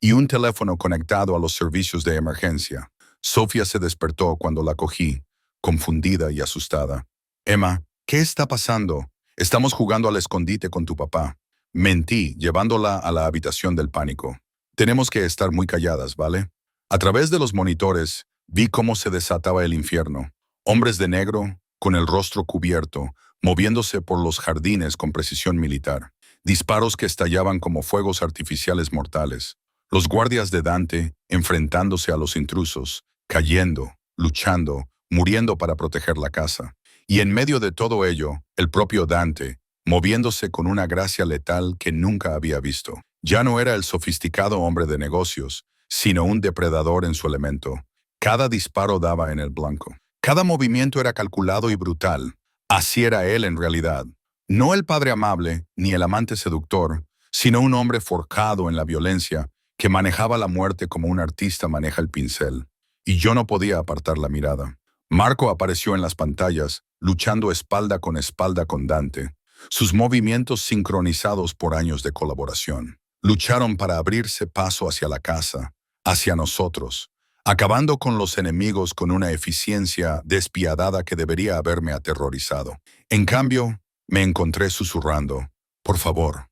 A: y un teléfono conectado a los servicios de emergencia. Sofía se despertó cuando la cogí, confundida y asustada. Emma, ¿qué está pasando? Estamos jugando al escondite con tu papá. Mentí, llevándola a la habitación del pánico. Tenemos que estar muy calladas, ¿vale? A través de los monitores, vi cómo se desataba el infierno. Hombres de negro, con el rostro cubierto, moviéndose por los jardines con precisión militar. Disparos que estallaban como fuegos artificiales mortales. Los guardias de Dante enfrentándose a los intrusos, cayendo, luchando, muriendo para proteger la casa. Y en medio de todo ello, el propio Dante, moviéndose con una gracia letal que nunca había visto. Ya no era el sofisticado hombre de negocios, sino un depredador en su elemento. Cada disparo daba en el blanco. Cada movimiento era calculado y brutal. Así era él en realidad. No el padre amable, ni el amante seductor, sino un hombre forjado en la violencia, que manejaba la muerte como un artista maneja el pincel. Y yo no podía apartar la mirada. Marco apareció en las pantallas, luchando espalda con Dante, sus movimientos sincronizados por años de colaboración. Lucharon para abrirse paso hacia la casa, hacia nosotros, acabando con los enemigos con una eficiencia despiadada que debería haberme aterrorizado. En cambio, me encontré susurrando, por favor,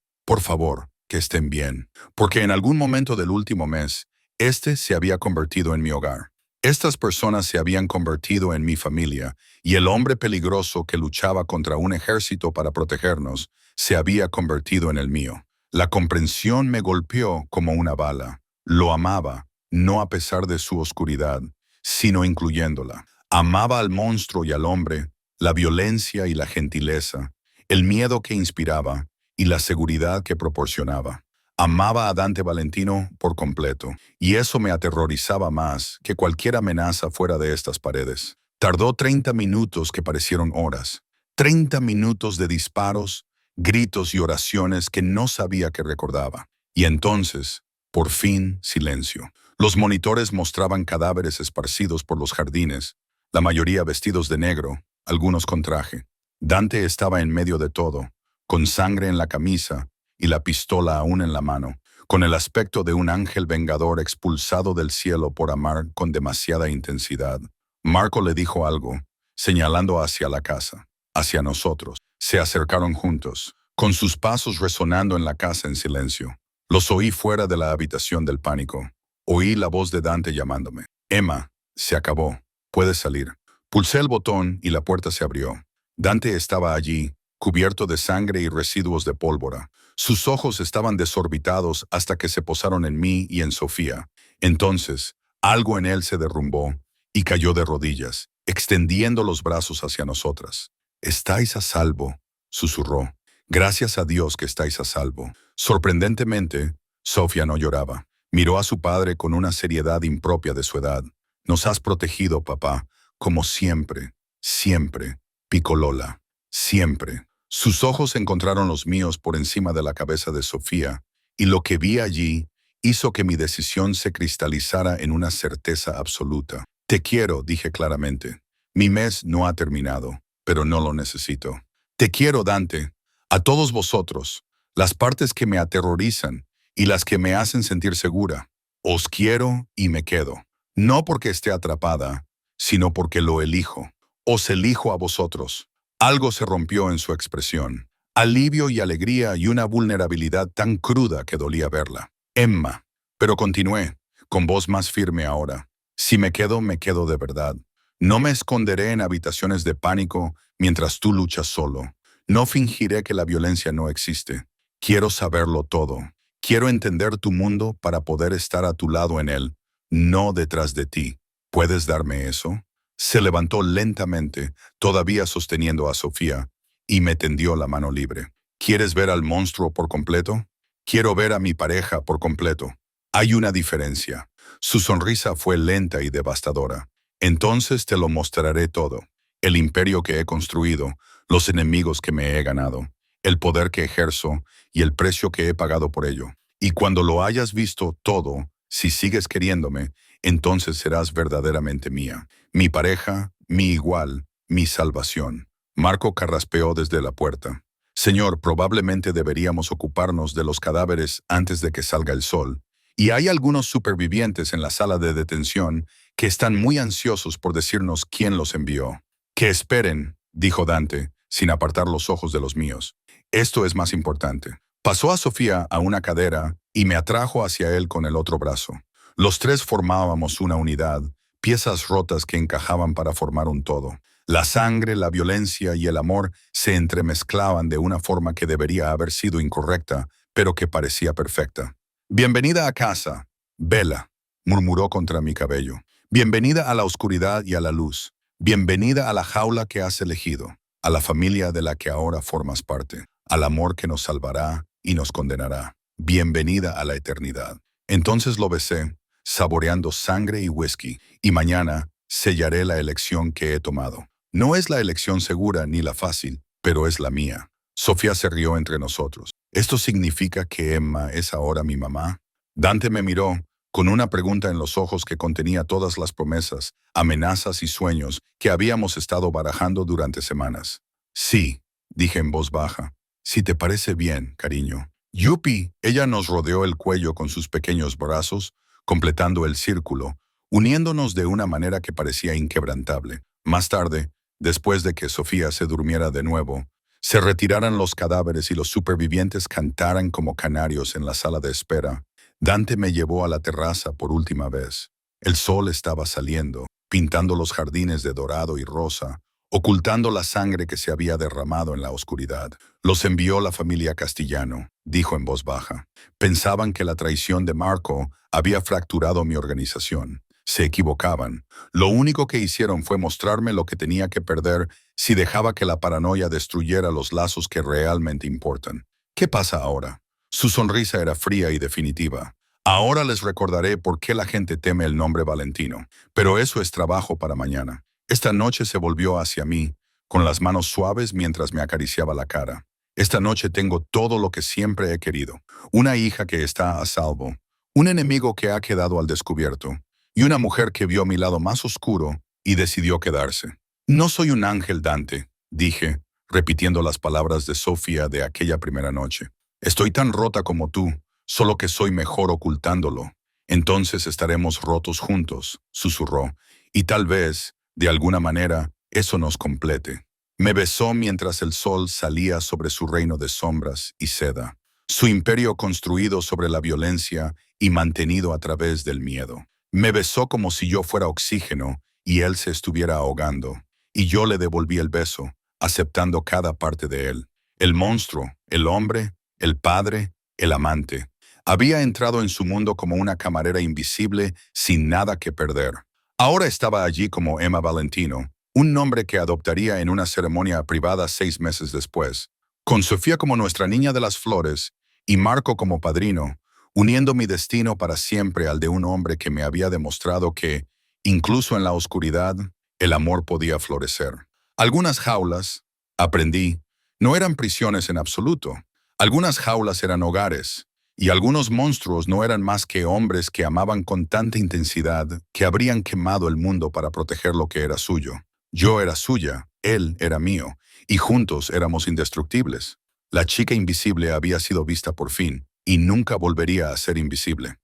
A: que estén bien, porque en algún momento del último mes, este se había convertido en mi hogar. Estas personas se habían convertido en mi familia, y el hombre peligroso que luchaba contra un ejército para protegernos se había convertido en el mío. La comprensión me golpeó como una bala. Lo amaba, no a pesar de su oscuridad, sino incluyéndola. Amaba al monstruo y al hombre, la violencia y la gentileza, el miedo que inspiraba y la seguridad que proporcionaba. Amaba a Dante Valentino por completo, y eso me aterrorizaba más que cualquier amenaza fuera de estas paredes. Tardó 30 minutos que parecieron horas. 30 minutos de disparos, gritos y oraciones que no sabía que recordaba. Y entonces, por fin, silencio. Los monitores mostraban cadáveres esparcidos por los jardines, la mayoría vestidos de negro, algunos con traje. Dante estaba en medio de todo, con sangre en la camisa y la pistola aún en la mano, con el aspecto de un ángel vengador expulsado del cielo por amar con demasiada intensidad. Marco le dijo algo, señalando hacia la casa, hacia nosotros. Se acercaron juntos, con sus pasos resonando en la casa en silencio. Los oí fuera de la habitación del pánico. Oí la voz de Dante llamándome. Emma, se acabó. Puedes salir. Pulsé el botón y la puerta se abrió. Dante estaba allí, cubierto de sangre y residuos de pólvora. Sus ojos estaban desorbitados hasta que se posaron en mí y en Sofía. Entonces, algo en él se derrumbó y cayó de rodillas, extendiendo los brazos hacia nosotras. «Estáis a salvo», susurró. «Gracias a Dios que estáis a salvo». Sorprendentemente, Sofía no lloraba. Miró a su padre con una seriedad impropia de su edad. «Nos has protegido, papá, como siempre, siempre, Picolola, siempre». Sus ojos encontraron los míos por encima de la cabeza de Sofía, y lo que vi allí hizo que mi decisión se cristalizara en una certeza absoluta. «Te quiero», dije claramente. «Mi mes no ha terminado, pero no lo necesito. Te quiero, Dante, a todos vosotros, las partes que me aterrorizan y las que me hacen sentir segura. Os quiero y me quedo. No porque esté atrapada, sino porque lo elijo. Os elijo a vosotros». Algo se rompió en su expresión. Alivio y alegría y una vulnerabilidad tan cruda que dolía verla. «Emma». Pero continué, con voz más firme ahora. «Si me quedo de verdad. No me esconderé en habitaciones de pánico mientras tú luchas solo. No fingiré que la violencia no existe. Quiero saberlo todo. Quiero entender tu mundo para poder estar a tu lado en él, no detrás de ti. ¿Puedes darme eso?» Se levantó lentamente, todavía sosteniendo a Sofía, y me tendió la mano libre. «¿Quieres ver al monstruo por completo? Quiero ver a mi pareja por completo. Hay una diferencia». Su sonrisa fue lenta y devastadora. «Entonces te lo mostraré todo. El imperio que he construido, los enemigos que me he ganado, el poder que ejerzo y el precio que he pagado por ello. Y cuando lo hayas visto todo, si sigues queriéndome, entonces serás verdaderamente mía, mi pareja, mi igual, mi salvación. Marco carraspeó desde la puerta. Señor, probablemente deberíamos ocuparnos de los cadáveres antes de que salga el sol. Y hay algunos supervivientes en la sala de detención que están muy ansiosos por decirnos quién los envió. Que esperen, dijo Dante, sin apartar los ojos de los míos. Esto es más importante. Pasó a Sofía a una cadera y me atrajo hacia él con el otro brazo. Los tres formábamos una unidad, piezas rotas que encajaban para formar un todo. La sangre, la violencia y el amor se entremezclaban de una forma que debería haber sido incorrecta, pero que parecía perfecta. Bienvenida a casa, Bella, murmuró contra mi cabello. Bienvenida a la oscuridad y a la luz. Bienvenida a la jaula que has elegido, a la familia de la que ahora formas parte, al amor que nos salvará y nos condenará. Bienvenida a la eternidad. Entonces lo besé, saboreando sangre y whisky, y mañana sellaré la elección que he tomado. No es la elección segura ni la fácil, pero es la mía. Sofía se rió entre nosotros. ¿Esto significa que Emma es ahora mi mamá? Dante me miró, con una pregunta en los ojos que contenía todas las promesas, amenazas y sueños que habíamos estado barajando durante semanas. Sí, dije en voz baja. Si te parece bien, cariño. Yupi, ella nos rodeó el cuello con sus pequeños brazos, completando el círculo, uniéndonos de una manera que parecía inquebrantable. Más tarde, después de que Sofía se durmiera de nuevo, se retiraran los cadáveres y los supervivientes cantaran como canarios en la sala de espera, Dante me llevó a la terraza por última vez. El sol estaba saliendo, pintando los jardines de dorado y rosa, ocultando la sangre que se había derramado en la oscuridad. Los envió la familia Castellano, dijo en voz baja. Pensaban que la traición de Marco había fracturado mi organización. Se equivocaban. Lo único que hicieron fue mostrarme lo que tenía que perder si dejaba que la paranoia destruyera los lazos que realmente importan. ¿Qué pasa ahora? Su sonrisa era fría y definitiva. Ahora les recordaré por qué la gente teme el nombre Valentino, pero eso es trabajo para mañana. Esta noche se volvió hacia mí, con las manos suaves mientras me acariciaba la cara. Esta noche tengo todo lo que siempre he querido. Una hija que está a salvo, un enemigo que ha quedado al descubierto, y una mujer que vio mi lado más oscuro y decidió quedarse. No soy un ángel, Dante, dije, repitiendo las palabras de Sofía de aquella primera noche. Estoy tan rota como tú, solo que soy mejor ocultándolo. Entonces estaremos rotos juntos, susurró, y tal vez, de alguna manera, eso nos complete. Me besó mientras el sol salía sobre su reino de sombras y seda, su imperio construido sobre la violencia y mantenido a través del miedo. Me besó como si yo fuera oxígeno y él se estuviera ahogando, y yo le devolví el beso, aceptando cada parte de él. El monstruo, el hombre, el padre, el amante. Había entrado en su mundo como una camarera invisible sin nada que perder. Ahora estaba allí como Emma Valentino, un nombre que adoptaría en una ceremonia privada 6 meses después, con Sofía como nuestra niña de las flores y Marco como padrino, uniendo mi destino para siempre al de un hombre que me había demostrado que, incluso en la oscuridad, el amor podía florecer. Algunas jaulas, aprendí, no eran prisiones en absoluto. Algunas jaulas eran hogares, y algunos monstruos no eran más que hombres que amaban con tanta intensidad que habrían quemado el mundo para proteger lo que era suyo. Yo era suya, él era mío, y juntos éramos indestructibles. La chica invisible había sido vista por fin, y nunca volvería a ser invisible.